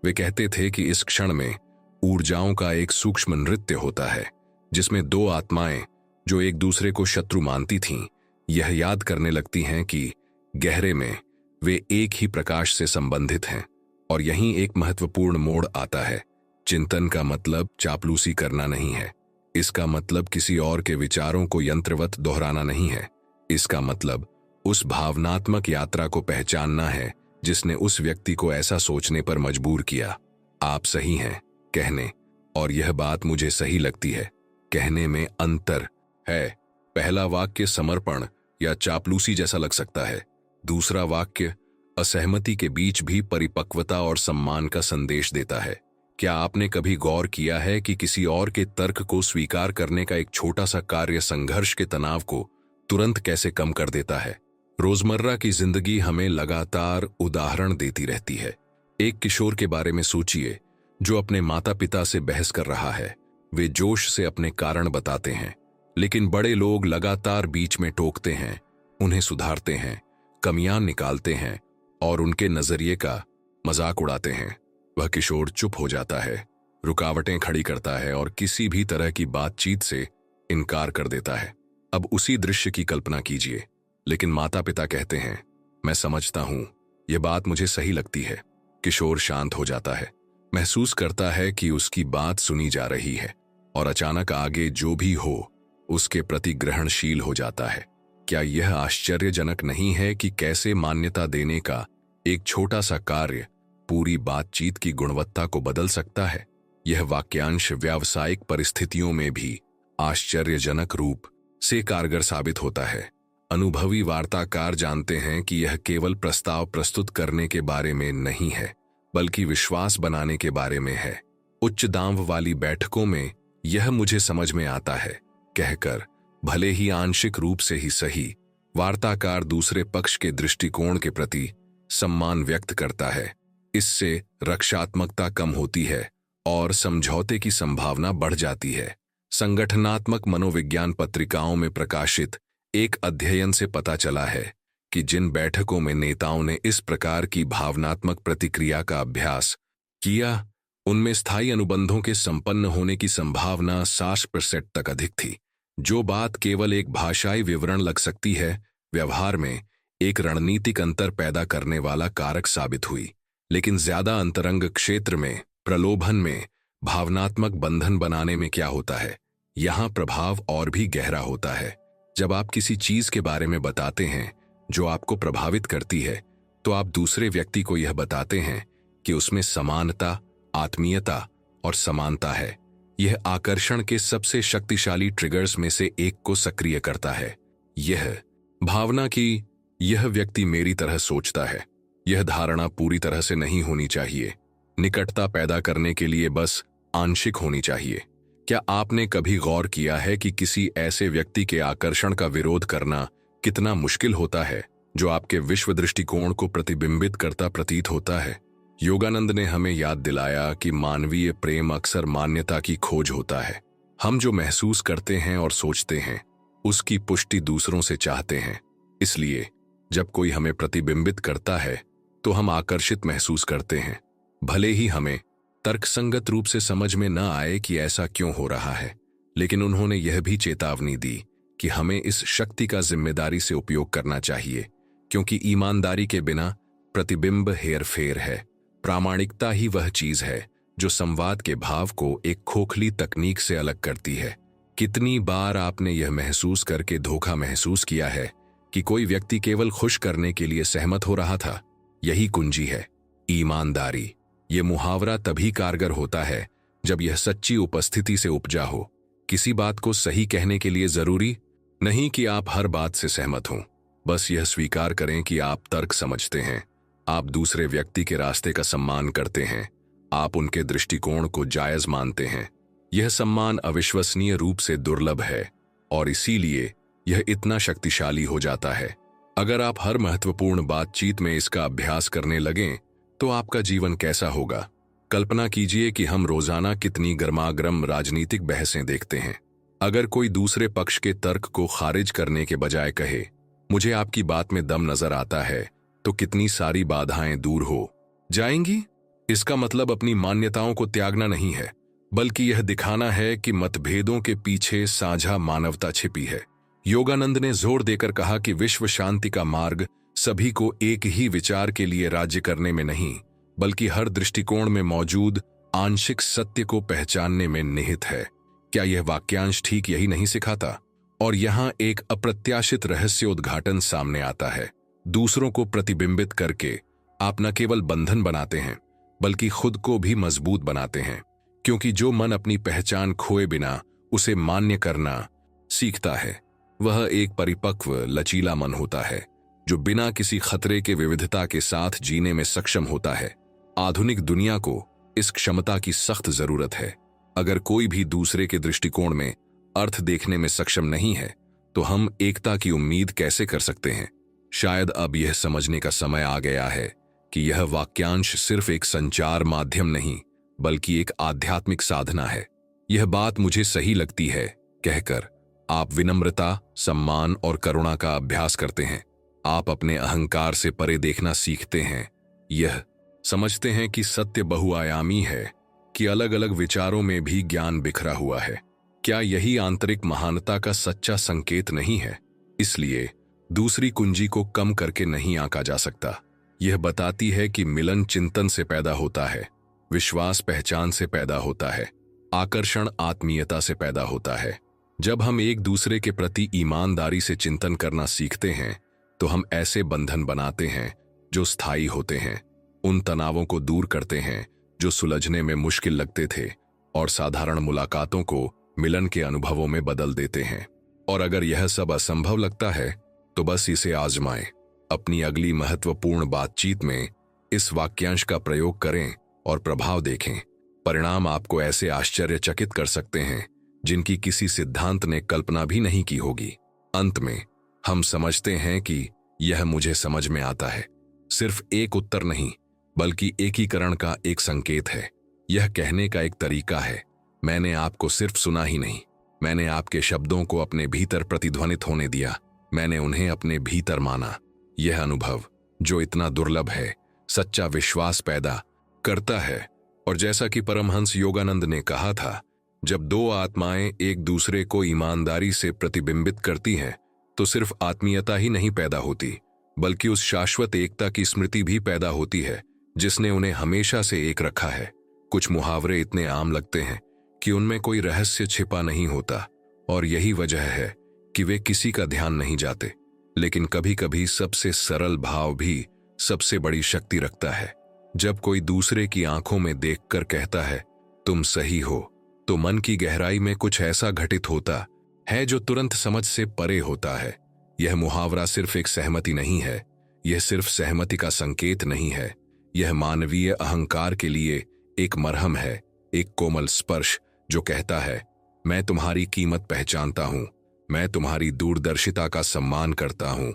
वे कहते थे कि इस क्षण में ऊर्जाओं का एक सूक्ष्म नृत्य होता है जिसमें दो आत्माएं जो एक दूसरे को शत्रु मानती थीं, यह याद करने लगती हैं कि गहरे में वे एक ही प्रकाश से संबंधित हैं। और यहीं एक महत्वपूर्ण मोड़ आता है। चिंतन का मतलब चापलूसी करना नहीं है। इसका मतलब किसी और के विचारों को यंत्रवत दोहराना नहीं है। इसका मतलब उस भावनात्मक यात्रा को पहचानना है जिसने उस व्यक्ति को ऐसा सोचने पर मजबूर किया। आप सही हैं कहने और यह बात मुझे सही लगती है कहने में अंतर है। पहला वाक्य समर्पण या चापलूसी जैसा लग सकता है। दूसरा वाक्य असहमति के बीच भी परिपक्वता और सम्मान का संदेश देता है। क्या आपने कभी गौर किया है कि किसी और के तर्क को स्वीकार करने का एक छोटा सा कार्य संघर्ष के तनाव को तुरंत कैसे कम कर देता है? रोजमर्रा की जिंदगी हमें लगातार उदाहरण देती रहती है। एक किशोर के बारे में सोचिए जो अपने माता पिता से बहस कर रहा है। वे जोश से अपने कारण बताते हैं, लेकिन बड़े लोग लगातार बीच में टोकते हैं, उन्हें सुधारते हैं, कमियां निकालते हैं और उनके नजरिए का मजाक उड़ाते हैं। वह किशोर चुप हो जाता है, रुकावटें खड़ी करता है और किसी भी तरह की बातचीत से इनकार कर देता है। अब उसी दृश्य की कल्पना कीजिए, लेकिन माता पिता कहते हैं, मैं समझता हूं, यह बात मुझे सही लगती है। किशोर शांत हो जाता है, महसूस करता है कि उसकी बात सुनी जा रही है और अचानक आगे जो भी हो उसके प्रति ग्रहणशील हो जाता है। क्या यह आश्चर्यजनक नहीं है कि कैसे मान्यता देने का एक छोटा सा कार्य पूरी बातचीत की गुणवत्ता को बदल सकता है। यह वाक्यांश व्यावसायिक परिस्थितियों में भी आश्चर्यजनक रूप से कारगर साबित होता है। अनुभवी वार्ताकार जानते हैं कि यह केवल प्रस्ताव प्रस्तुत करने के बारे में नहीं है, बल्कि विश्वास बनाने के बारे में है। उच्च दांव वाली बैठकों में यह मुझे समझ में आता है कहकर, भले ही आंशिक रूप से ही सही, वार्ताकार दूसरे पक्ष के दृष्टिकोण के प्रति सम्मान व्यक्त करता है। इससे रक्षात्मकता कम होती है और समझौते की संभावना बढ़ जाती है। संगठनात्मक मनोविज्ञान पत्रिकाओं में प्रकाशित एक अध्ययन से पता चला है कि जिन बैठकों में नेताओं ने इस प्रकार की भावनात्मक प्रतिक्रिया का अभ्यास किया, उनमें स्थायी अनुबंधों के संपन्न होने की संभावना 60% तक अधिक थी। जो बात केवल एक भाषाई विवरण लग सकती है, व्यवहार में एक रणनीतिक अंतर पैदा करने वाला कारक साबित हुई। लेकिन ज्यादा अंतरंग क्षेत्र में, प्रलोभन में, भावनात्मक बंधन बनाने में क्या होता है, यहां प्रभाव और भी गहरा होता है। जब आप किसी चीज के बारे में बताते हैं जो आपको प्रभावित करती है, तो आप दूसरे व्यक्ति को यह बताते हैं कि उसमें समानता, आत्मीयता और समानता है। यह आकर्षण के सबसे शक्तिशाली ट्रिगर्स में से एक को सक्रिय करता है। यह भावना कि यह व्यक्ति मेरी तरह सोचता है, यह धारणा पूरी तरह से नहीं होनी चाहिए। निकटता पैदा करने के लिए बस आंशिक होनी चाहिए। क्या आपने कभी गौर किया है कि किसी ऐसे व्यक्ति के आकर्षण का विरोध करना कितना मुश्किल होता है जो आपके विश्व दृष्टिकोण को प्रतिबिंबित करता प्रतीत होता है? योगानंद ने हमें याद दिलाया कि मानवीय प्रेम अक्सर मान्यता की खोज होता है। हम जो महसूस करते हैं और सोचते हैं, उसकी पुष्टि दूसरों से चाहते हैं। इसलिए जब कोई हमें प्रतिबिंबित करता है तो हम आकर्षित महसूस करते हैं, भले ही हमें तर्कसंगत रूप से समझ में न आए कि ऐसा क्यों हो रहा है। लेकिन उन्होंने यह भी चेतावनी दी कि हमें इस शक्ति का जिम्मेदारी से उपयोग करना चाहिए, क्योंकि ईमानदारी के बिना प्रतिबिंब हेरफेर है। प्रामाणिकता ही वह चीज है जो संवाद के भाव को एक खोखली तकनीक से अलग करती है। कितनी बार आपने यह महसूस करके धोखा महसूस किया है कि कोई व्यक्ति केवल खुश करने के लिए सहमत हो रहा था? यही कुंजी है, ईमानदारी। ये मुहावरा तभी कारगर होता है जब यह सच्ची उपस्थिति से उपजा हो। किसी बात को सही कहने के लिए जरूरी नहीं कि आप हर बात से सहमत हों, बस यह स्वीकार करें कि आप तर्क समझते हैं, आप दूसरे व्यक्ति के रास्ते का सम्मान करते हैं, आप उनके दृष्टिकोण को जायज मानते हैं। यह सम्मान अविश्वसनीय रूप से दुर्लभ है और इसीलिए यह इतना शक्तिशाली हो जाता है। अगर आप हर महत्वपूर्ण बातचीत में इसका अभ्यास करने लगें तो आपका जीवन कैसा होगा? कल्पना कीजिए कि हम रोजाना कितनी गर्मागर्म राजनीतिक बहसें देखते हैं। अगर कोई दूसरे पक्ष के तर्क को खारिज करने के बजाय कहे, मुझे आपकी बात में दम नजर आता है, तो कितनी सारी बाधाएं दूर हो जाएंगी। इसका मतलब अपनी मान्यताओं को त्यागना नहीं है, बल्कि यह दिखाना है कि मतभेदों के पीछे साझा मानवता छिपी है। योगानंद ने जोर देकर कहा कि विश्व शांति का मार्ग सभी को एक ही विचार के लिए राज्य करने में नहीं, बल्कि हर दृष्टिकोण में मौजूद आंशिक सत्य को पहचानने में निहित है। क्या यह वाक्यांश ठीक यही नहीं सिखाता? और यहाँ एक अप्रत्याशित रहस्योद्घाटन सामने आता है। दूसरों को प्रतिबिंबित करके आप न केवल बंधन बनाते हैं, बल्कि खुद को भी मजबूत बनाते हैं, क्योंकि जो मन अपनी पहचान खोए बिना उसे मान्य करना सीखता है, वह एक परिपक्व लचीला मन होता है जो बिना किसी खतरे के विविधता के साथ जीने में सक्षम होता है। आधुनिक दुनिया को इस क्षमता की सख्त जरूरत है। अगर कोई भी दूसरे के दृष्टिकोण में अर्थ देखने में सक्षम नहीं है, तो हम एकता की उम्मीद कैसे कर सकते हैं? शायद अब यह समझने का समय आ गया है कि यह वाक्यांश सिर्फ एक संचार माध्यम नहीं, बल्कि एक आध्यात्मिक साधना है। यह बात मुझे सही लगती है कहकर आप विनम्रता, सम्मान और करुणा का अभ्यास करते हैं। आप अपने अहंकार से परे देखना सीखते हैं। यह समझते हैं कि सत्य बहुआयामी है, कि अलग अलग विचारों में भी ज्ञान बिखरा हुआ है। क्या यही आंतरिक महानता का सच्चा संकेत नहीं है? इसलिए दूसरी कुंजी को कम करके नहीं आंका जा सकता। यह बताती है कि मिलन चिंतन से पैदा होता है, विश्वास पहचान से पैदा होता है, आकर्षण आत्मीयता से पैदा होता है। जब हम एक दूसरे के प्रति ईमानदारी से चिंतन करना सीखते हैं, तो हम ऐसे बंधन बनाते हैं जो स्थायी होते हैं। उन तनावों को दूर करते हैं जो सुलझने में मुश्किल लगते थे और साधारण मुलाकातों को मिलन के अनुभवों में बदल देते हैं। और अगर यह सब असंभव लगता है तो बस इसे आजमाएं। अपनी अगली महत्वपूर्ण बातचीत में इस वाक्यांश का प्रयोग करें और प्रभाव देखें। परिणाम आपको ऐसे आश्चर्यचकित कर सकते हैं जिनकी किसी सिद्धांत ने कल्पना भी नहीं की होगी। अंत में हम समझते हैं कि यह मुझे समझ में आता है सिर्फ एक उत्तर नहीं बल्कि एकीकरण का एक संकेत है। यह कहने का एक तरीका है, मैंने आपको सिर्फ सुना ही नहीं, मैंने आपके शब्दों को अपने भीतर प्रतिध्वनित होने दिया, मैंने उन्हें अपने भीतर माना। यह अनुभव जो इतना दुर्लभ है सच्चा विश्वास पैदा करता है। और जैसा कि परमहंस योगानंद ने कहा था, जब दो आत्माएं एक दूसरे को ईमानदारी से प्रतिबिंबित करती हैं तो सिर्फ आत्मीयता ही नहीं पैदा होती बल्कि उस शाश्वत एकता की स्मृति भी पैदा होती है जिसने उन्हें हमेशा से एक रखा है। कुछ मुहावरे इतने आम लगते हैं कि उनमें कोई रहस्य छिपा नहीं होता और यही वजह है कि वे किसी का ध्यान नहीं जाते। लेकिन कभी कभी सबसे सरल भाव भी सबसे बड़ी शक्ति रखता है। जब कोई दूसरे की आंखों में देखकर कहता है तुम सही हो, तो मन की गहराई में कुछ ऐसा घटित होता है जो तुरंत समझ से परे होता है। यह मुहावरा सिर्फ एक सहमति नहीं है, यह सिर्फ सहमति का संकेत नहीं है, यह मानवीय अहंकार के लिए एक मरहम है, एक कोमल स्पर्श जो कहता है मैं तुम्हारी कीमत पहचानता हूं, मैं तुम्हारी दूरदर्शिता का सम्मान करता हूं,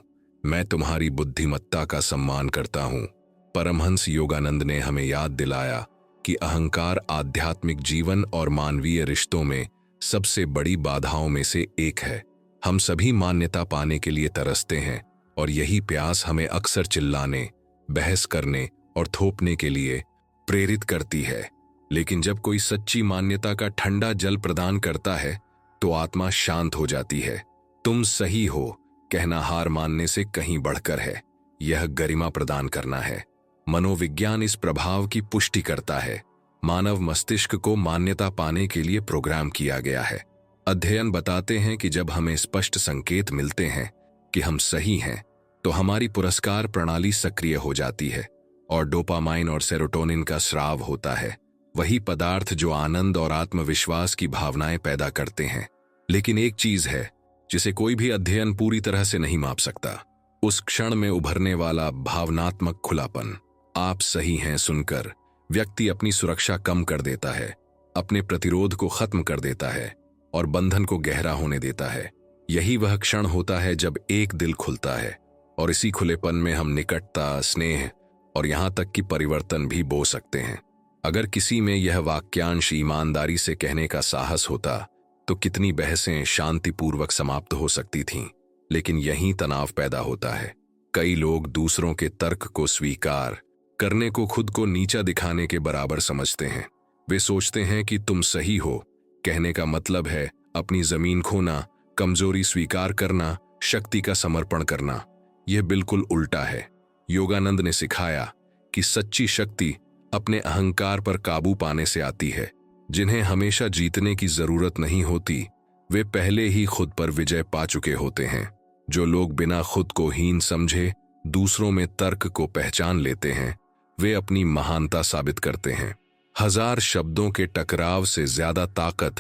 मैं तुम्हारी बुद्धिमत्ता का सम्मान करता हूं। परमहंस योगानंद ने हमें याद दिलाया कि अहंकार आध्यात्मिक जीवन और मानवीय रिश्तों में सबसे बड़ी बाधाओं में से एक है। हम सभी मान्यता पाने के लिए तरसते हैं और यही प्यास हमें अक्सर चिल्लाने, बहस करने और थोपने के लिए प्रेरित करती है। लेकिन जब कोई सच्ची मान्यता का ठंडा जल प्रदान करता है तो आत्मा शांत हो जाती है। तुम सही हो कहना हार मानने से कहीं बढ़कर है, यह गरिमा प्रदान करना है। मनोविज्ञान इस प्रभाव की पुष्टि करता है। मानव मस्तिष्क को मान्यता पाने के लिए प्रोग्राम किया गया है। अध्ययन बताते हैं कि जब हमें स्पष्ट संकेत मिलते हैं कि हम सही हैं तो हमारी पुरस्कार प्रणाली सक्रिय हो जाती है और डोपामाइन और सेरोटोनिन का स्राव होता है, वही पदार्थ जो आनंद और आत्मविश्वास की भावनाएं पैदा करते हैं। लेकिन एक चीज है जिसे कोई भी अध्ययन पूरी तरह से नहीं माप सकता, उस क्षण में उभरने वाला भावनात्मक खुलापन। आप सही हैं सुनकर व्यक्ति अपनी सुरक्षा कम कर देता है, अपने प्रतिरोध को खत्म कर देता है और बंधन को गहरा होने देता है। यही वह क्षण होता है जब एक दिल खुलता है और इसी खुलेपन में हम निकटता, स्नेह और यहां तक कि परिवर्तन भी बो सकते हैं। अगर किसी में यह वाक्यांश ईमानदारी से कहने का साहस होता तो कितनी बहसें शांतिपूर्वक समाप्त हो सकती थीं। लेकिन यहीं तनाव पैदा होता है। कई लोग दूसरों के तर्क को स्वीकार करने को खुद को नीचा दिखाने के बराबर समझते हैं। वे सोचते हैं कि तुम सही हो कहने का मतलब है अपनी जमीन खोना, कमजोरी स्वीकार करना, शक्ति का समर्पण करना। यह बिल्कुल उल्टा है। योगानंद ने सिखाया कि सच्ची शक्ति अपने अहंकार पर काबू पाने से आती है। जिन्हें हमेशा जीतने की जरूरत नहीं होती वे पहले ही खुद पर विजय पा चुके होते हैं। जो लोग बिना खुद को हीन समझे दूसरों में तर्क को पहचान लेते हैं वे अपनी महानता साबित करते हैं। हजार शब्दों के टकराव से ज्यादा ताकत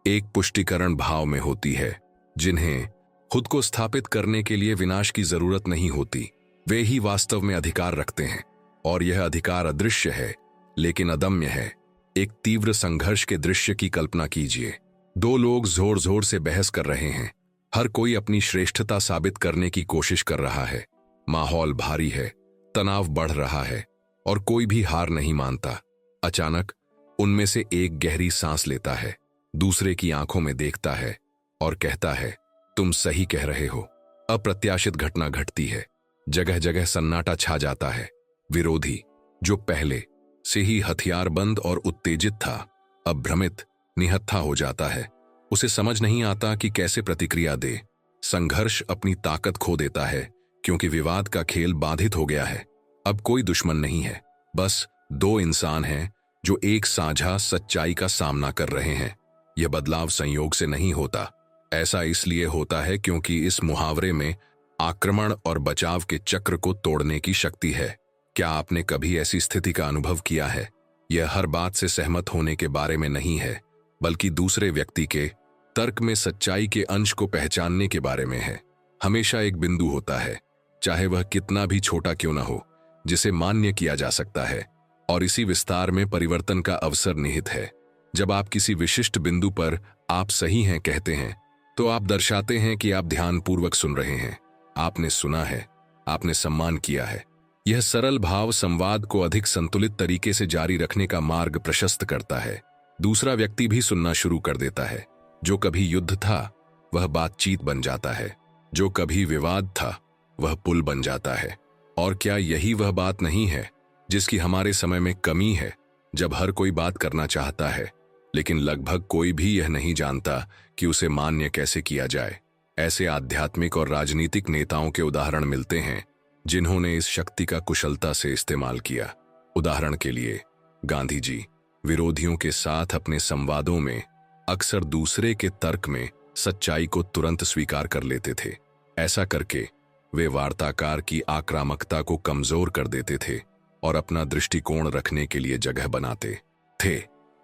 एक पुष्टिकरण भाव में होती है। जिन्हें खुद को स्थापित करने के लिए विनाश की जरूरत नहीं होती वे ही वास्तव में अधिकार रखते हैं। और यह अधिकार अदृश्य है लेकिन अदम्य है। एक तीव्र संघर्ष के दृश्य की कल्पना कीजिए। दो लोग जोर जोर से बहस कर रहे हैं, हर कोई अपनी श्रेष्ठता साबित करने की कोशिश कर रहा है। माहौल भारी है, तनाव बढ़ रहा है और कोई भी हार नहीं मानता। अचानक उनमें से एक गहरी सांस लेता है, दूसरे की आंखों में देखता है और कहता है तुम सही कह रहे हो। अप्रत्याशित घटना घटती है, जगह जगह सन्नाटा छा जाता है। विरोधी जो पहले से ही हथियारबंद और उत्तेजित था अब भ्रमित, निहत्था हो जाता है। उसे समझ नहीं आता कि कैसे प्रतिक्रिया दे। संघर्ष अपनी ताकत खो देता है क्योंकि विवाद का खेल बाधित हो गया है। अब कोई दुश्मन नहीं है, बस दो इंसान हैं जो एक साझा सच्चाई का सामना कर रहे हैं। यह बदलाव संयोग से नहीं होता। ऐसा इसलिए होता है क्योंकि इस मुहावरे में आक्रमण और बचाव के चक्र को तोड़ने की शक्ति है। क्या आपने कभी ऐसी स्थिति का अनुभव किया है? यह हर बात से सहमत होने के बारे में नहीं है, बल्कि दूसरे व्यक्ति के तर्क में सच्चाई के अंश को पहचानने के बारे में है। हमेशा एक बिंदु होता है, चाहे वह कितना भी छोटा क्यों न हो, जिसे मान्य किया जा सकता है, और इसी विस्तार में परिवर्तन का अवसर निहित है। जब आप किसी विशिष्ट बिंदु पर आप सही हैं कहते हैं, तो आप दर्शाते हैं कि आप ध्यानपूर्वक सुन रहे हैं, आपने सुना है, आपने सम्मान किया है। यह सरल भाव संवाद को अधिक संतुलित तरीके से जारी रखने का मार्ग प्रशस्त करता है। दूसरा व्यक्ति भी सुनना शुरू कर देता है। जो कभी युद्ध था वह बातचीत बन जाता है, जो कभी विवाद था वह पुल बन जाता है। और क्या यही वह बात नहीं है जिसकी हमारे समय में कमी है, जब हर कोई बात करना चाहता है, लेकिन लगभग कोई भी यह नहीं जानता कि उसे मान्य कैसे किया जाए। ऐसे आध्यात्मिक और राजनीतिक नेताओं के उदाहरण मिलते हैं जिन्होंने इस शक्ति का कुशलता से इस्तेमाल किया। उदाहरण के लिए गांधी जी विरोधियों के साथ अपने संवादों में अक्सर दूसरे के तर्क में सच्चाई को तुरंत स्वीकार कर लेते थे। ऐसा करके वे वार्ताकार की आक्रामकता को कमजोर कर देते थे और अपना दृष्टिकोण रखने के लिए जगह बनाते थे।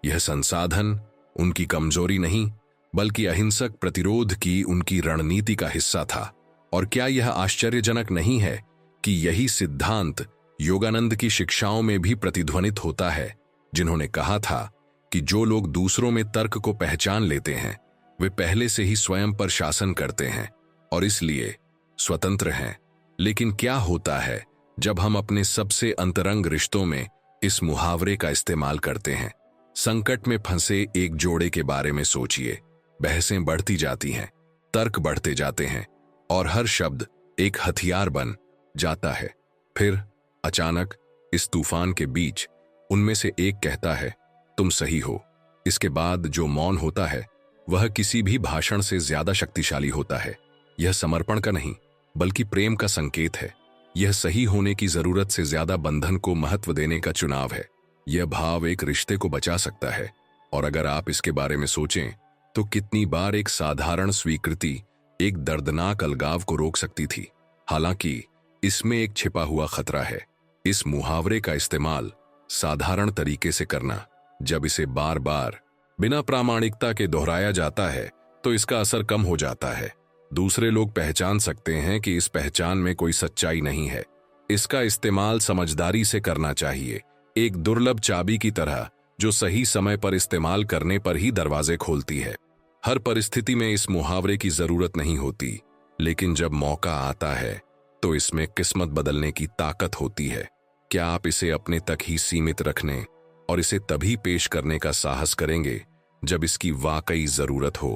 यह संसाधन उनकी कमजोरी नहीं, बल्कि अहिंसक प्रतिरोध की उनकी रणनीति का हिस्सा था। और क्या यह आश्चर्यजनक नहीं है कि यही सिद्धांत योगानंद की शिक्षाओं में भी प्रतिध्वनित होता है, जिन्होंने कहा था कि जो लोग दूसरों में तर्क को पहचान लेते हैं वे पहले से ही स्वयं पर शासन करते हैं और इसलिए स्वतंत्र हैं। लेकिन क्या होता है जब हम अपने सबसे अंतरंग रिश्तों में इस मुहावरे का इस्तेमाल करते हैं? संकट में फंसे एक जोड़े के बारे में सोचिए। बहसें बढ़ती जाती हैं, तर्क बढ़ते जाते हैं और हर शब्द एक हथियार बन जाता है। फिर अचानक इस तूफान के बीच उनमें से एक कहता है, तुम सही हो। इसके बाद जो मौन होता है वह किसी भी भाषण से ज्यादा शक्तिशाली होता है। यह समर्पण का नहीं, बल्कि प्रेम का संकेत है। यह सही होने की जरूरत से ज्यादा बंधन को महत्व देने का चुनाव है। यह भाव एक रिश्ते को बचा सकता है। और अगर आप इसके बारे में सोचें तो कितनी बार एक साधारण स्वीकृति एक दर्दनाक अलगाव को रोक सकती थी। हालांकि इसमें एक छिपा हुआ खतरा है। इस मुहावरे का इस्तेमाल साधारण तरीके से करना, जब इसे बार बार बिना प्रामाणिकता के दोहराया जाता है तो इसका असर कम हो जाता है। दूसरे लोग पहचान सकते हैं कि इस पहचान में कोई सच्चाई नहीं है। इसका इस्तेमाल समझदारी से करना चाहिए, एक दुर्लभ चाबी की तरह जो सही समय पर इस्तेमाल करने पर ही दरवाजे खोलती है। हर परिस्थिति में इस मुहावरे की जरूरत नहीं होती, लेकिन जब मौका आता है तो इसमें किस्मत बदलने की ताकत होती है। क्या आप इसे अपने तक ही सीमित रखने और इसे तभी पेश करने का साहस करेंगे जब इसकी वाकई जरूरत हो?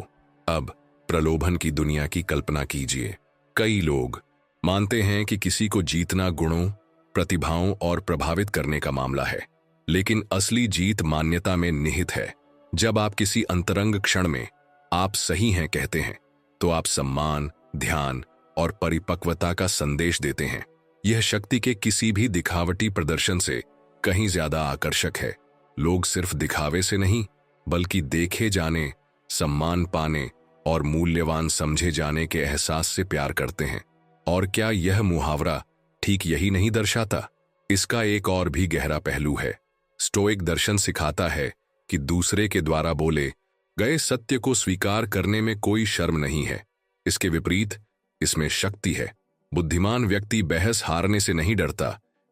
अब प्रलोभन की दुनिया की कल्पना कीजिए। कई लोग मानते हैं कि किसी को जीतना गुणों, प्रतिभाओं और प्रभावित करने का मामला है, लेकिन असली जीत मान्यता में निहित है। जब आप किसी अंतरंग क्षण में आप सही हैं कहते हैं, तो आप सम्मान, ध्यान और परिपक्वता का संदेश देते हैं। यह शक्ति के किसी भी दिखावटी प्रदर्शन से कहीं ज्यादा आकर्षक है। लोग सिर्फ दिखावे से नहीं, बल्कि देखे जाने, सम्मान पाने और मूल्यवान समझे जाने के एहसास से प्यार करते हैं। और क्या यह मुहावरा ठीक यही नहीं दर्शाता? इसका एक और भी गहरा पहलू है। स्टोइक दर्शन सिखाता है कि दूसरे के द्वारा बोले गए सत्य को स्वीकार करने में कोई शर्म नहीं है। इसके विपरीत इसमें शक्ति है। बुद्धिमान व्यक्ति बहस हारने से नहीं डरता,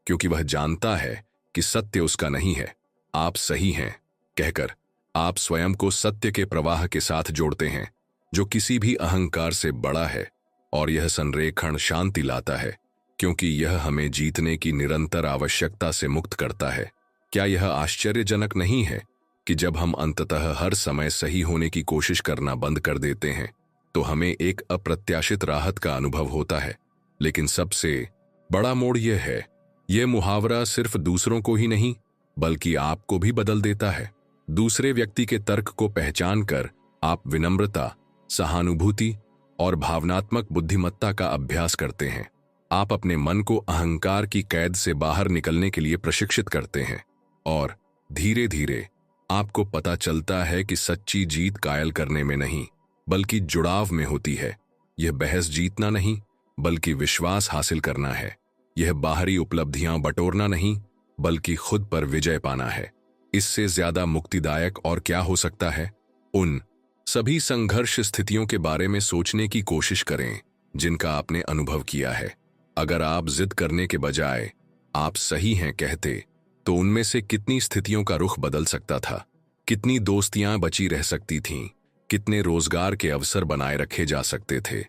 क्योंकि वह जानता है कि सत्य उसका नहीं है। आप सही हैं कहकर आप स्वयं को सत्य के प्रवाह के साथ जोड़ते हैं, जो किसी भी अहंकार से बड़ा है। और यह संरेखण शांति लाता है, क्योंकि यह हमें जीतने की निरंतर आवश्यकता से मुक्त करता है। क्या यह आश्चर्यजनक नहीं है कि जब हम अंततः हर समय सही होने की कोशिश करना बंद कर देते हैं तो हमें एक अप्रत्याशित राहत का अनुभव होता है? लेकिन सबसे बड़ा मोड़ यह है, यह मुहावरा सिर्फ दूसरों को ही नहीं, बल्कि आपको भी बदल देता है। दूसरे व्यक्ति के तर्क को पहचान कर आप विनम्रता, सहानुभूति और भावनात्मक बुद्धिमत्ता का अभ्यास करते हैं। आप अपने मन को अहंकार की कैद से बाहर निकलने के लिए प्रशिक्षित करते हैं और धीरे धीरे आपको पता चलता है कि सच्ची जीत कायल करने में नहीं, बल्कि जुड़ाव में होती है। यह बहस जीतना नहीं, बल्कि विश्वास हासिल करना है। यह बाहरी उपलब्धियां बटोरना नहीं, बल्कि खुद पर विजय पाना है। इससे ज्यादा मुक्तिदायक और क्या हो सकता है? उन सभी संघर्ष स्थितियों के बारे में सोचने की कोशिश करें जिनका आपने अनुभव किया है। अगर आप जिद करने के बजाय आप सही हैं कहते, तो उनमें से कितनी स्थितियों का रुख बदल सकता था, कितनी दोस्तियां बची रह सकती थीं, कितने रोजगार के अवसर बनाए रखे जा सकते थे,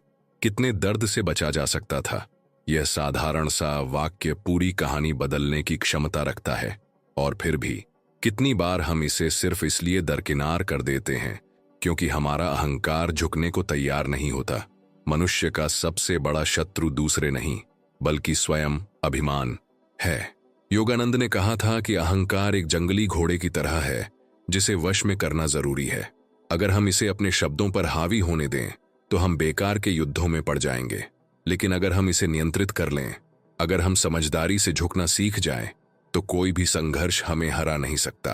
कितने दर्द से बचा जा सकता था। यह साधारण सा वाक्य पूरी कहानी बदलने की क्षमता रखता है। और फिर भी कितनी बार हम इसे सिर्फ इसलिए दरकिनार कर देते हैं क्योंकि हमारा अहंकार झुकने को तैयार नहीं होता। मनुष्य का सबसे बड़ा शत्रु दूसरे नहीं, बल्कि स्वयं अभिमान है। योगानंद ने कहा था कि अहंकार एक जंगली घोड़े की तरह है जिसे वश में करना जरूरी है। अगर हम इसे अपने शब्दों पर हावी होने दें तो हम बेकार के युद्धों में पड़ जाएंगे, लेकिन अगर हम इसे नियंत्रित कर लें, अगर हम समझदारी से झुकना सीख जाएं, तो कोई भी संघर्ष हमें हरा नहीं सकता।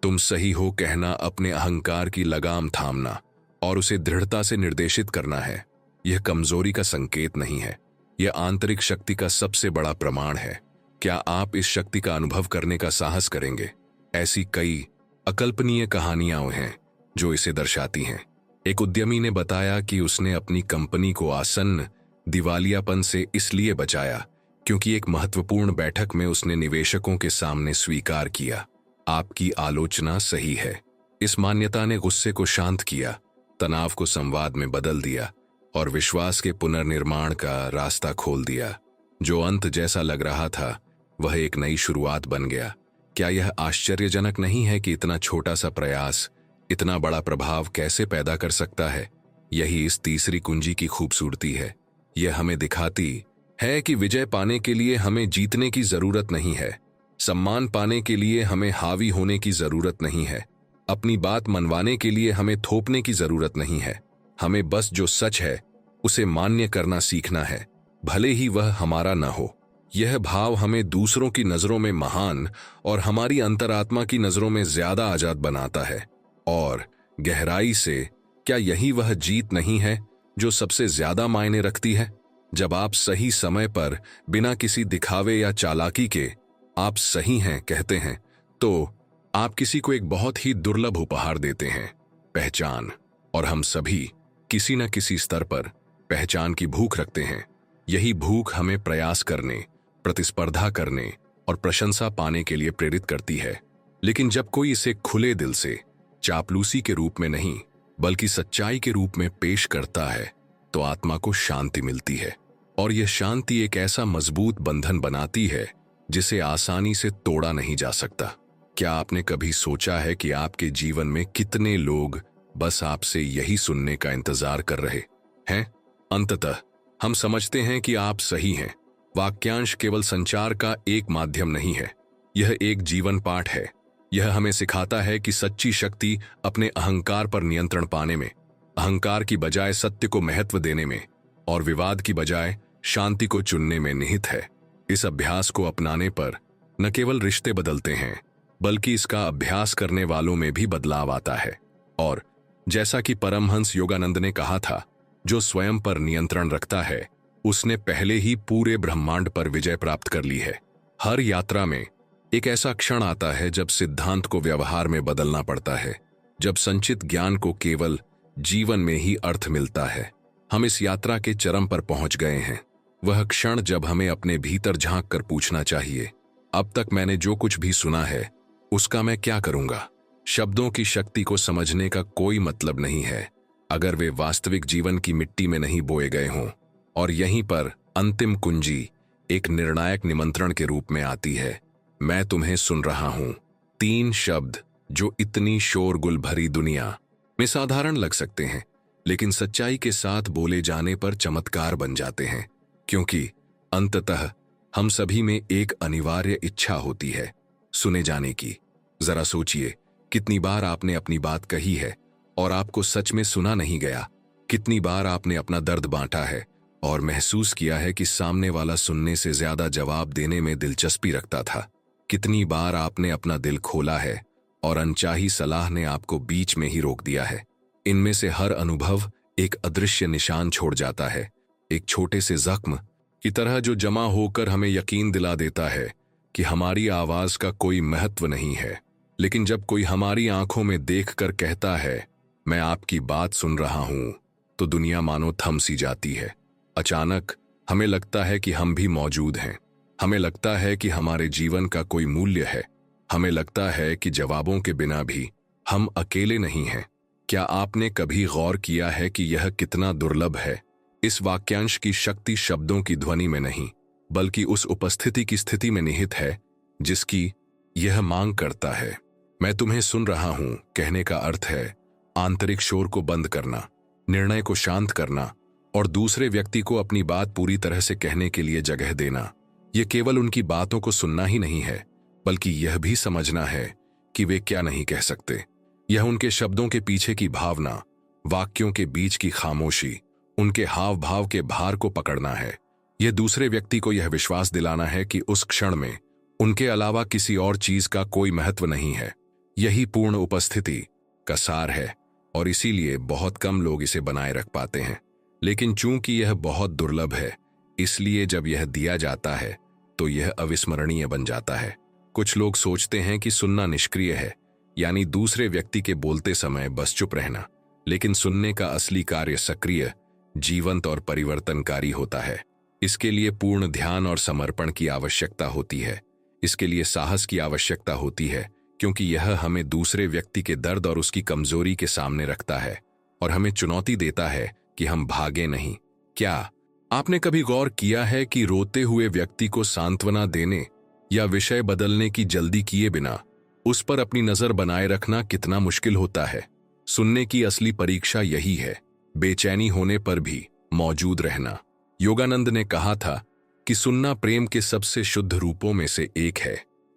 तुम सही हो कहना अपने अहंकार की लगाम थामना और उसे दृढ़ता से निर्देशित करना है। यह कमजोरी का संकेत नहीं है, यह आंतरिक शक्ति का सबसे बड़ा प्रमाण है। क्या आप इस शक्ति का अनुभव करने का साहस करेंगे? ऐसी कई अकल्पनीय कहानियां हैं जो इसे दर्शाती हैं। एक उद्यमी ने बताया कि उसने अपनी कंपनी को आसन्न दिवालियापन से इसलिए बचाया क्योंकि एक महत्वपूर्ण बैठक में उसने निवेशकों के सामने स्वीकार किया, आपकी आलोचना सही है। इस मान्यता ने गुस्से को शांत किया, तनाव को संवाद में बदल दिया और विश्वास के पुनर्निर्माण का रास्ता खोल दिया। जो अंत जैसा लग रहा था वह एक नई शुरुआत बन गया। क्या यह आश्चर्यजनक नहीं है कि इतना छोटा सा प्रयास इतना बड़ा प्रभाव कैसे पैदा कर सकता है? यही इस तीसरी कुंजी की खूबसूरती है। यह हमें दिखाती है कि विजय पाने के लिए हमें जीतने की जरूरत नहीं है, सम्मान पाने के लिए हमें हावी होने की जरूरत नहीं है, अपनी बात मनवाने के लिए हमें थोपने की जरूरत नहीं है। हमें बस जो सच है उसे मान्य करना सीखना है, भले ही वह हमारा न हो। यह भाव हमें दूसरों की नजरों में महान और हमारी अंतरात्मा की नजरों में ज्यादा आजाद बनाता है। और गहराई से क्या यही वह जीत नहीं है जो सबसे ज्यादा मायने रखती है? जब आप सही समय पर बिना किसी दिखावे या चालाकी के आप सही हैं कहते हैं, तो आप किसी को एक बहुत ही दुर्लभ उपहार देते हैं, पहचान। और हम सभी किसी न किसी स्तर पर पहचान की भूख रखते हैं। यही भूख हमें प्रयास करने, प्रतिस्पर्धा करने और प्रशंसा पाने के लिए प्रेरित करती है। लेकिन जब कोई इसे खुले दिल से, चापलूसी के रूप में नहीं बल्कि सच्चाई के रूप में पेश करता है, तो आत्मा को शांति मिलती है। और यह शांति एक ऐसा मजबूत बंधन बनाती है जिसे आसानी से तोड़ा नहीं जा सकता। क्या आपने कभी सोचा है कि आपके जीवन में कितने लोग बस आपसे यही सुनने का इंतजार कर रहे हैं? अंततः हम समझते हैं कि आप सही हैं। वाक्यांश केवल संचार का एक माध्यम नहीं है, यह एक जीवन पाठ है। यह हमें सिखाता है कि सच्ची शक्ति अपने अहंकार पर नियंत्रण पाने में, अहंकार की बजाय सत्य को महत्व देने में और विवाद की बजाय शांति को चुनने में निहित है। इस अभ्यास को अपनाने पर न केवल रिश्ते बदलते हैं, बल्कि इसका अभ्यास करने वालों में भी बदलाव आता है। और जैसा कि परमहंस योगानंद ने कहा था, जो स्वयं पर नियंत्रण रखता है उसने पहले ही पूरे ब्रह्मांड पर विजय प्राप्त कर ली है। हर यात्रा में एक ऐसा क्षण आता है जब सिद्धांत को व्यवहार में बदलना पड़ता है, जब संचित ज्ञान को केवल जीवन में ही अर्थ मिलता है। हम इस यात्रा के चरम पर पहुंच गए हैं, वह क्षण जब हमें अपने भीतर झांक कर पूछना चाहिए, अब तक मैंने जो कुछ भी सुना है उसका मैं क्या करूंगा? शब्दों की शक्ति को समझने का कोई मतलब नहीं है अगर वे वास्तविक जीवन की मिट्टी में नहीं बोए गए हों। और यहीं पर अंतिम कुंजी एक निर्णायक निमंत्रण के रूप में आती है, मैं तुम्हें सुन रहा हूं। 3 शब्द जो इतनी शोरगुल भरी दुनिया में साधारण लग सकते हैं, लेकिन सच्चाई के साथ बोले जाने पर चमत्कार बन जाते हैं, क्योंकि अंततः हम सभी में एक अनिवार्य इच्छा होती है सुने जाने की। जरा सोचिए, कितनी बार आपने अपनी बात कही है और आपको सच में सुना नहीं गया? कितनी बार आपने अपना दर्द बांटा है और महसूस किया है कि सामने वाला सुनने से ज्यादा जवाब देने में दिलचस्पी रखता था? कितनी बार आपने अपना दिल खोला है और अनचाही सलाह ने आपको बीच में ही रोक दिया है? इनमें से हर अनुभव एक अदृश्य निशान छोड़ जाता है, एक छोटे से जख्म की तरह जो जमा होकर हमें यकीन दिला देता है कि हमारी आवाज का कोई महत्व नहीं है। लेकिन जब कोई हमारी आंखों में देखकर कहता है, मैं आपकी बात सुन रहा हूं, तो दुनिया मानो थम सी जाती है। अचानक हमें लगता है कि हम भी मौजूद हैं। हमें लगता है कि हमारे जीवन का कोई मूल्य है। हमें लगता है कि जवाबों के बिना भी हम अकेले नहीं हैं। क्या आपने कभी गौर किया है कि यह कितना दुर्लभ है? इस वाक्यांश की शक्ति शब्दों की ध्वनि में नहीं, बल्कि उस उपस्थिति की स्थिति में निहित है जिसकी यह मांग करता है। मैं तुम्हें सुन रहा हूं कहने का अर्थ है आंतरिक शोर को बंद करना, निर्णय को शांत करना और दूसरे व्यक्ति को अपनी बात पूरी तरह से कहने के लिए जगह देना। यह केवल उनकी बातों को सुनना ही नहीं है, बल्कि यह भी समझना है कि वे क्या नहीं कह सकते। यह उनके शब्दों के पीछे की भावना, वाक्यों के बीच की खामोशी, उनके हाव भाव के भार को पकड़ना है। यह दूसरे व्यक्ति को यह विश्वास दिलाना है कि उस क्षण में उनके अलावा किसी और चीज का कोई महत्व नहीं है। यही पूर्ण उपस्थिति का सार है और इसीलिए बहुत कम लोग इसे बनाए रख पाते हैं। लेकिन चूंकि यह बहुत दुर्लभ है, इसलिए जब यह दिया जाता है तो यह अविस्मरणीय बन जाता है। कुछ लोग सोचते हैं कि सुनना निष्क्रिय है, यानी दूसरे व्यक्ति के बोलते समय बस चुप रहना। लेकिन सुनने का असली कार्य सक्रिय, जीवंत और परिवर्तनकारी होता है। इसके लिए पूर्ण ध्यान और समर्पण की आवश्यकता होती है। इसके लिए साहस की आवश्यकता होती है, क्योंकि यह हमें दूसरे व्यक्ति के दर्द और उसकी कमजोरी के सामने रखता है और हमें चुनौती देता है कि हम भागे नहीं। क्या आपने कभी गौर किया है कि रोते हुए व्यक्ति को सांत्वना देने या विषय बदलने की जल्दी किए बिना उस पर अपनी नजर बनाए रखना कितना मुश्किल होता है? सुनने की असली परीक्षा यही है, बेचैनी होने पर भी मौजूद रहना। योगानंद ने कहा था कि सुनना प्रेम के सबसे शुद्ध रूपों में से एक है,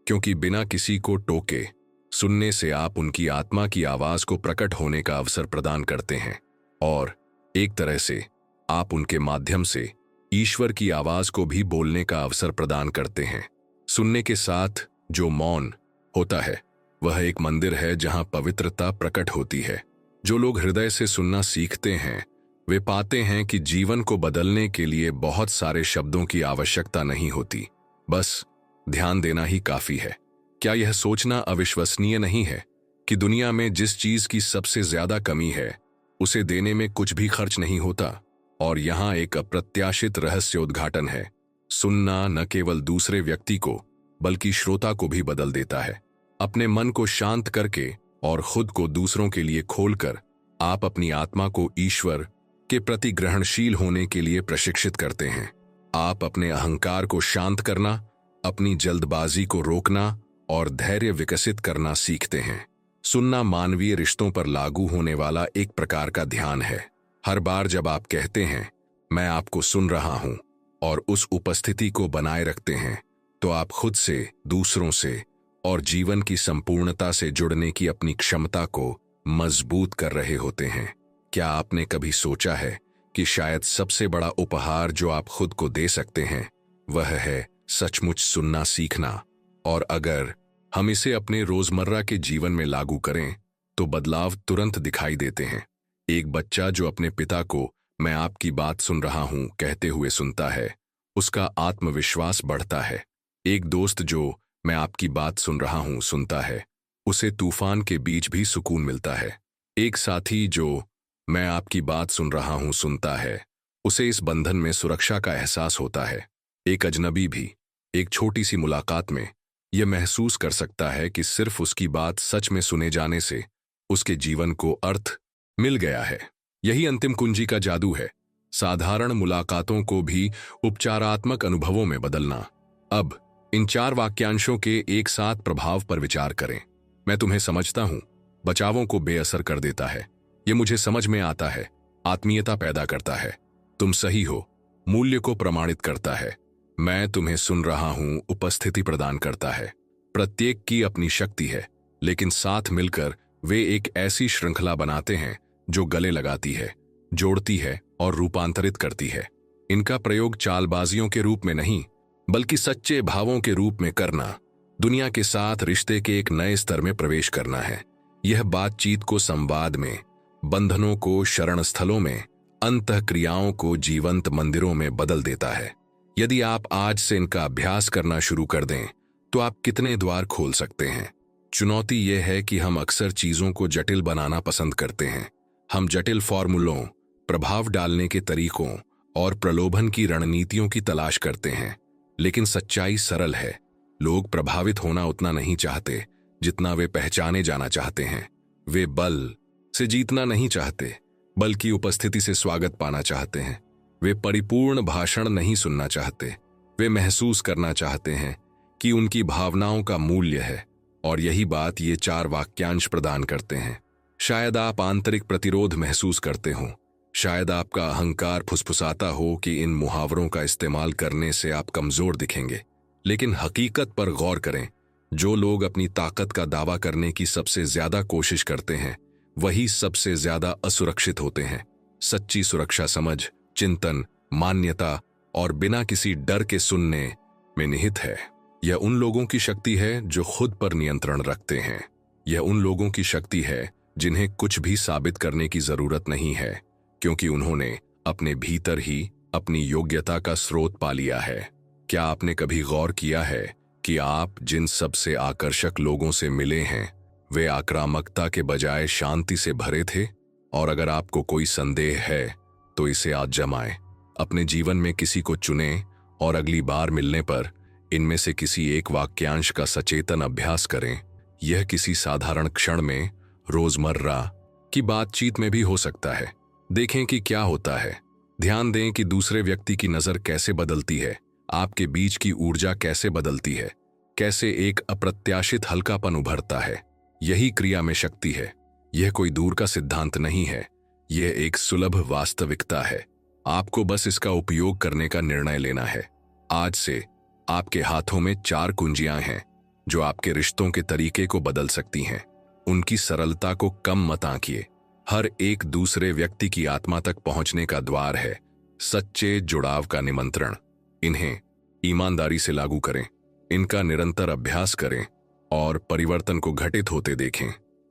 क्योंकि बिना किसी को टोके सुनने से आप उनकी आत्मा की आवाज को प्रकट होने का अवसर प्रदान करते हैं और एक तरह से आप उनके माध्यम से ईश्वर की आवाज को भी बोलने का अवसर प्रदान करते हैं। सुनने के साथ जो मौन होता है वह एक मंदिर है जहां पवित्रता प्रकट होती है। जो लोग हृदय से सुनना सीखते हैं वे पाते हैं कि जीवन को बदलने के लिए बहुत सारे शब्दों की आवश्यकता नहीं होती, बस ध्यान देना ही काफी है। क्या यह सोचना अविश्वसनीय नहीं है कि दुनिया में जिस चीज की सबसे ज्यादा कमी है उसे देने में कुछ भी खर्च नहीं होता? और यहां एक अप्रत्याशित रहस्य उद्घाटन है। सुनना न केवल दूसरे व्यक्ति को बल्कि श्रोता को भी बदल देता है। अपने मन को शांत करके और खुद को दूसरों के लिए खोलकर आप अपनी आत्मा को ईश्वर के प्रति ग्रहणशील होने के लिए प्रशिक्षित करते हैं। आप अपने अहंकार को शांत करना, अपनी जल्दबाजी को रोकना और धैर्य विकसित करना सीखते हैं। सुनना मानवीय रिश्तों पर लागू होने वाला एक प्रकार का ध्यान है। हर बार जब आप कहते हैं मैं आपको सुन रहा हूं और उस उपस्थिति को बनाए रखते हैं, तो आप खुद से, दूसरों से और जीवन की संपूर्णता से जुड़ने की अपनी क्षमता को मजबूत कर रहे होते हैं। क्या आपने कभी सोचा है कि शायद सबसे बड़ा उपहार जो आप खुद को दे सकते हैं वह है सचमुच सुनना सीखना? और अगर हम इसे अपने रोजमर्रा के जीवन में लागू करें तो बदलाव तुरंत दिखाई देते हैं। एक बच्चा जो अपने पिता को मैं आपकी बात सुन रहा हूं कहते हुए सुनता है, उसका आत्मविश्वास बढ़ता है। एक दोस्त जो मैं आपकी बात सुन रहा हूं सुनता है, उसे तूफान के बीच भी सुकून मिलता है। एक साथी जो मैं आपकी बात सुन रहा हूं सुनता है, उसे इस बंधन में सुरक्षा का एहसास होता है। एक अजनबी भी एक छोटी सी मुलाकात में यह महसूस कर सकता है कि सिर्फ उसकी बात सच में सुने जाने से उसके जीवन को अर्थ मिल गया है। यही अंतिम कुंजी का जादू है, साधारण मुलाकातों को भी उपचारात्मक अनुभवों में बदलना। अब इन 4 वाक्यांशों के एक साथ प्रभाव पर विचार करें। मैं तुम्हें समझता हूं बचावों को बेअसर कर देता है। यह मुझे समझ में आता है, आत्मीयता पैदा करता है। तुम सही हो, मूल्य को प्रमाणित करता है। मैं तुम्हें सुन रहा हूं उपस्थिति प्रदान करता है। प्रत्येक की अपनी शक्ति है, लेकिन साथ मिलकर वे एक ऐसी श्रृंखला बनाते हैं जो गले लगाती है, जोड़ती है और रूपांतरित करती है। इनका प्रयोग चालबाजियों के रूप में नहीं, बल्कि सच्चे भावों के रूप में करना, दुनिया के साथ रिश्ते के एक नए स्तर में प्रवेश करना है। यह बातचीत को संवाद में, बंधनों को शरण स्थलों में, अंतःक्रियाओं को जीवंत मंदिरों में बदल देता है। यदि आप आज से इनका अभ्यास करना शुरू कर दें तो आप कितने द्वार खोल सकते हैं। चुनौती यह है कि हम अक्सर चीजों को जटिल बनाना पसंद करते हैं। हम जटिल फॉर्मूलों, प्रभाव डालने के तरीकों और प्रलोभन की रणनीतियों की तलाश करते हैं। लेकिन सच्चाई सरल है। लोग प्रभावित होना उतना नहीं चाहते जितना वे पहचाने जाना चाहते हैं। वे बल से जीतना नहीं चाहते, बल्कि उपस्थिति से स्वागत पाना चाहते हैं। वे परिपूर्ण भाषण नहीं सुनना चाहते, वे महसूस करना चाहते हैं कि उनकी भावनाओं का मूल्य है। और यही बात ये 4 वाक्यांश प्रदान करते हैं। शायद आप आंतरिक प्रतिरोध महसूस करते हो, शायद आपका अहंकार फुसफुसाता हो कि इन मुहावरों का इस्तेमाल करने से आप कमजोर दिखेंगे। लेकिन हकीकत पर गौर करें, जो लोग अपनी ताकत का दावा करने की सबसे ज्यादा कोशिश करते हैं वही सबसे ज्यादा असुरक्षित होते हैं। सच्ची सुरक्षा समझ, चिंतन, मान्यता और बिना किसी डर के सुनने में निहित है। यह उन लोगों की शक्ति है जो खुद पर नियंत्रण रखते हैं। यह उन लोगों की शक्ति है जिन्हें कुछ भी साबित करने की जरूरत नहीं है, क्योंकि उन्होंने अपने भीतर ही अपनी योग्यता का स्रोत पा लिया है। क्या आपने कभी गौर किया है कि आप जिन सबसे आकर्षक लोगों से मिले हैं वे आक्रामकता के बजाय शांति से भरे थे? और अगर आपको कोई संदेह है तो इसे आज जमाएं। अपने जीवन में किसी को चुनें और अगली बार मिलने पर इनमें से किसी एक वाक्यांश का सचेतन अभ्यास करें। यह किसी साधारण क्षण में, रोजमर्रा की बातचीत में भी हो सकता है। देखें कि क्या होता है। ध्यान दें कि दूसरे व्यक्ति की नजर कैसे बदलती है, आपके बीच की ऊर्जा कैसे बदलती है, कैसे एक अप्रत्याशित हल्कापन उभरता है। यही क्रिया में शक्ति है। यह कोई दूर का सिद्धांत नहीं है, यह एक सुलभ वास्तविकता है। आपको बस इसका उपयोग करने का निर्णय लेना है। आज से आपके हाथों में 4 कुंजियां हैं जो आपके रिश्तों के तरीके को बदल सकती हैं। उनकी सरलता को कम मत आंकिए। हर एक दूसरे व्यक्ति की आत्मा तक पहुंचने का द्वार है, सच्चे जुड़ाव का निमंत्रण। इन्हें ईमानदारी से लागू करें, इनका निरंतर अभ्यास करें और परिवर्तन को घटित होते देखें।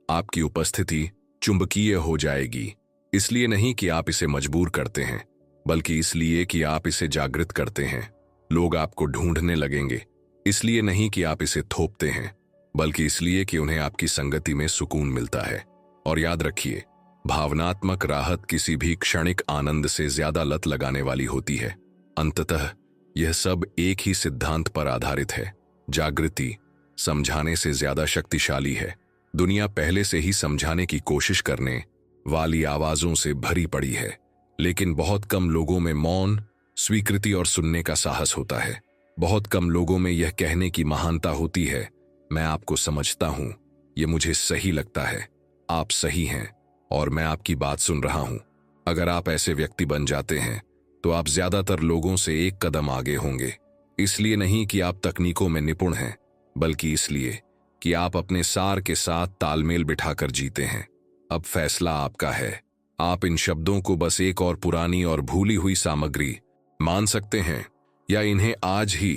आपकी उपस्थिति चुंबकीय हो जाएगी, इसलिए नहीं कि आप इसे मजबूर करते हैं, बल्कि इसलिए कि आप इसे जागृत करते हैं। लोग आपको ढूंढने लगेंगे, इसलिए नहीं कि आप इसे थोपते हैं, बल्कि इसलिए कि उन्हें आपकी संगति में सुकून मिलता है। और याद रखिए, भावनात्मक राहत किसी भी क्षणिक आनंद से ज्यादा लत लगाने वाली होती है। अंततः यह सब एक ही सिद्धांत पर आधारित है। जागृति समझाने से ज्यादा शक्तिशाली है। दुनिया पहले से ही समझाने की कोशिश करने वाली आवाजों से भरी पड़ी है, लेकिन बहुत कम लोगों में मौन, स्वीकृति और सुनने का साहस होता है। बहुत कम लोगों में यह कहने की महानता होती है, मैं आपको समझता हूं, यह मुझे सही लगता है, आप सही हैं और मैं आपकी बात सुन रहा हूं। अगर आप ऐसे व्यक्ति बन जाते हैं तो आप ज्यादातर लोगों से एक कदम आगे होंगे। इसलिए नहीं कि आप तकनीकों में निपुण हैं, बल्कि इसलिए कि आप अपने सार के साथ तालमेल बिठाकर जीते हैं। अब फैसला आपका है। आप इन शब्दों को बस एक और पुरानी और भूली हुई सामग्री मान सकते हैं या इन्हें आज ही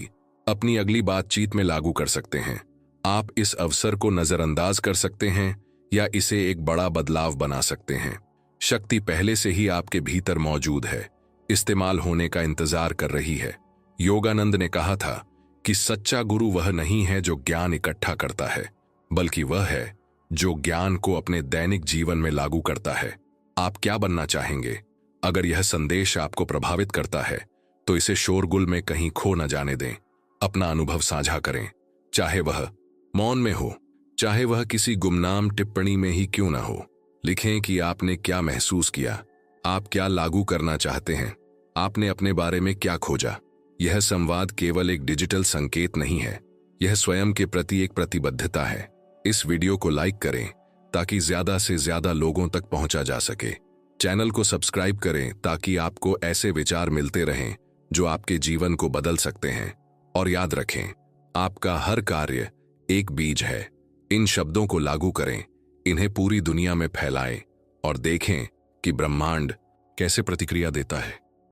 अपनी अगली बातचीत में लागू कर सकते हैं। आप इस अवसर को नजरअंदाज कर सकते हैं या इसे एक बड़ा बदलाव बना सकते हैं। शक्ति पहले से ही आपके भीतर मौजूद है, इस्तेमाल होने का इंतजार कर रही है। योगानंद ने कहा था कि सच्चा गुरु वह नहीं है जो ज्ञान इकट्ठा करता है, बल्कि वह है जो ज्ञान को अपने दैनिक जीवन में लागू करता है। आप क्या बनना चाहेंगे? अगर यह संदेश आपको प्रभावित करता है तो इसे शोरगुल में कहीं खो न जाने दें। अपना अनुभव साझा करें, चाहे वह मौन में हो, चाहे वह किसी गुमनाम टिप्पणी में ही क्यों न हो। लिखें कि आपने क्या महसूस किया, आप क्या लागू करना चाहते हैं, आपने अपने बारे में क्या खोजा। यह संवाद केवल एक डिजिटल संकेत नहीं है, यह स्वयं के प्रति एक प्रतिबद्धता है। इस वीडियो को लाइक करें ताकि ज्यादा से ज्यादा लोगों तक पहुंचा जा सके। चैनल को सब्सक्राइब करें ताकि आपको ऐसे विचार मिलते रहें जो आपके जीवन को बदल सकते हैं। और याद रखें, आपका हर कार्य एक बीज है। इन शब्दों को लागू करें, इन्हें पूरी दुनिया में फैलाएं और देखें कि ब्रह्मांड कैसे प्रतिक्रिया देता है।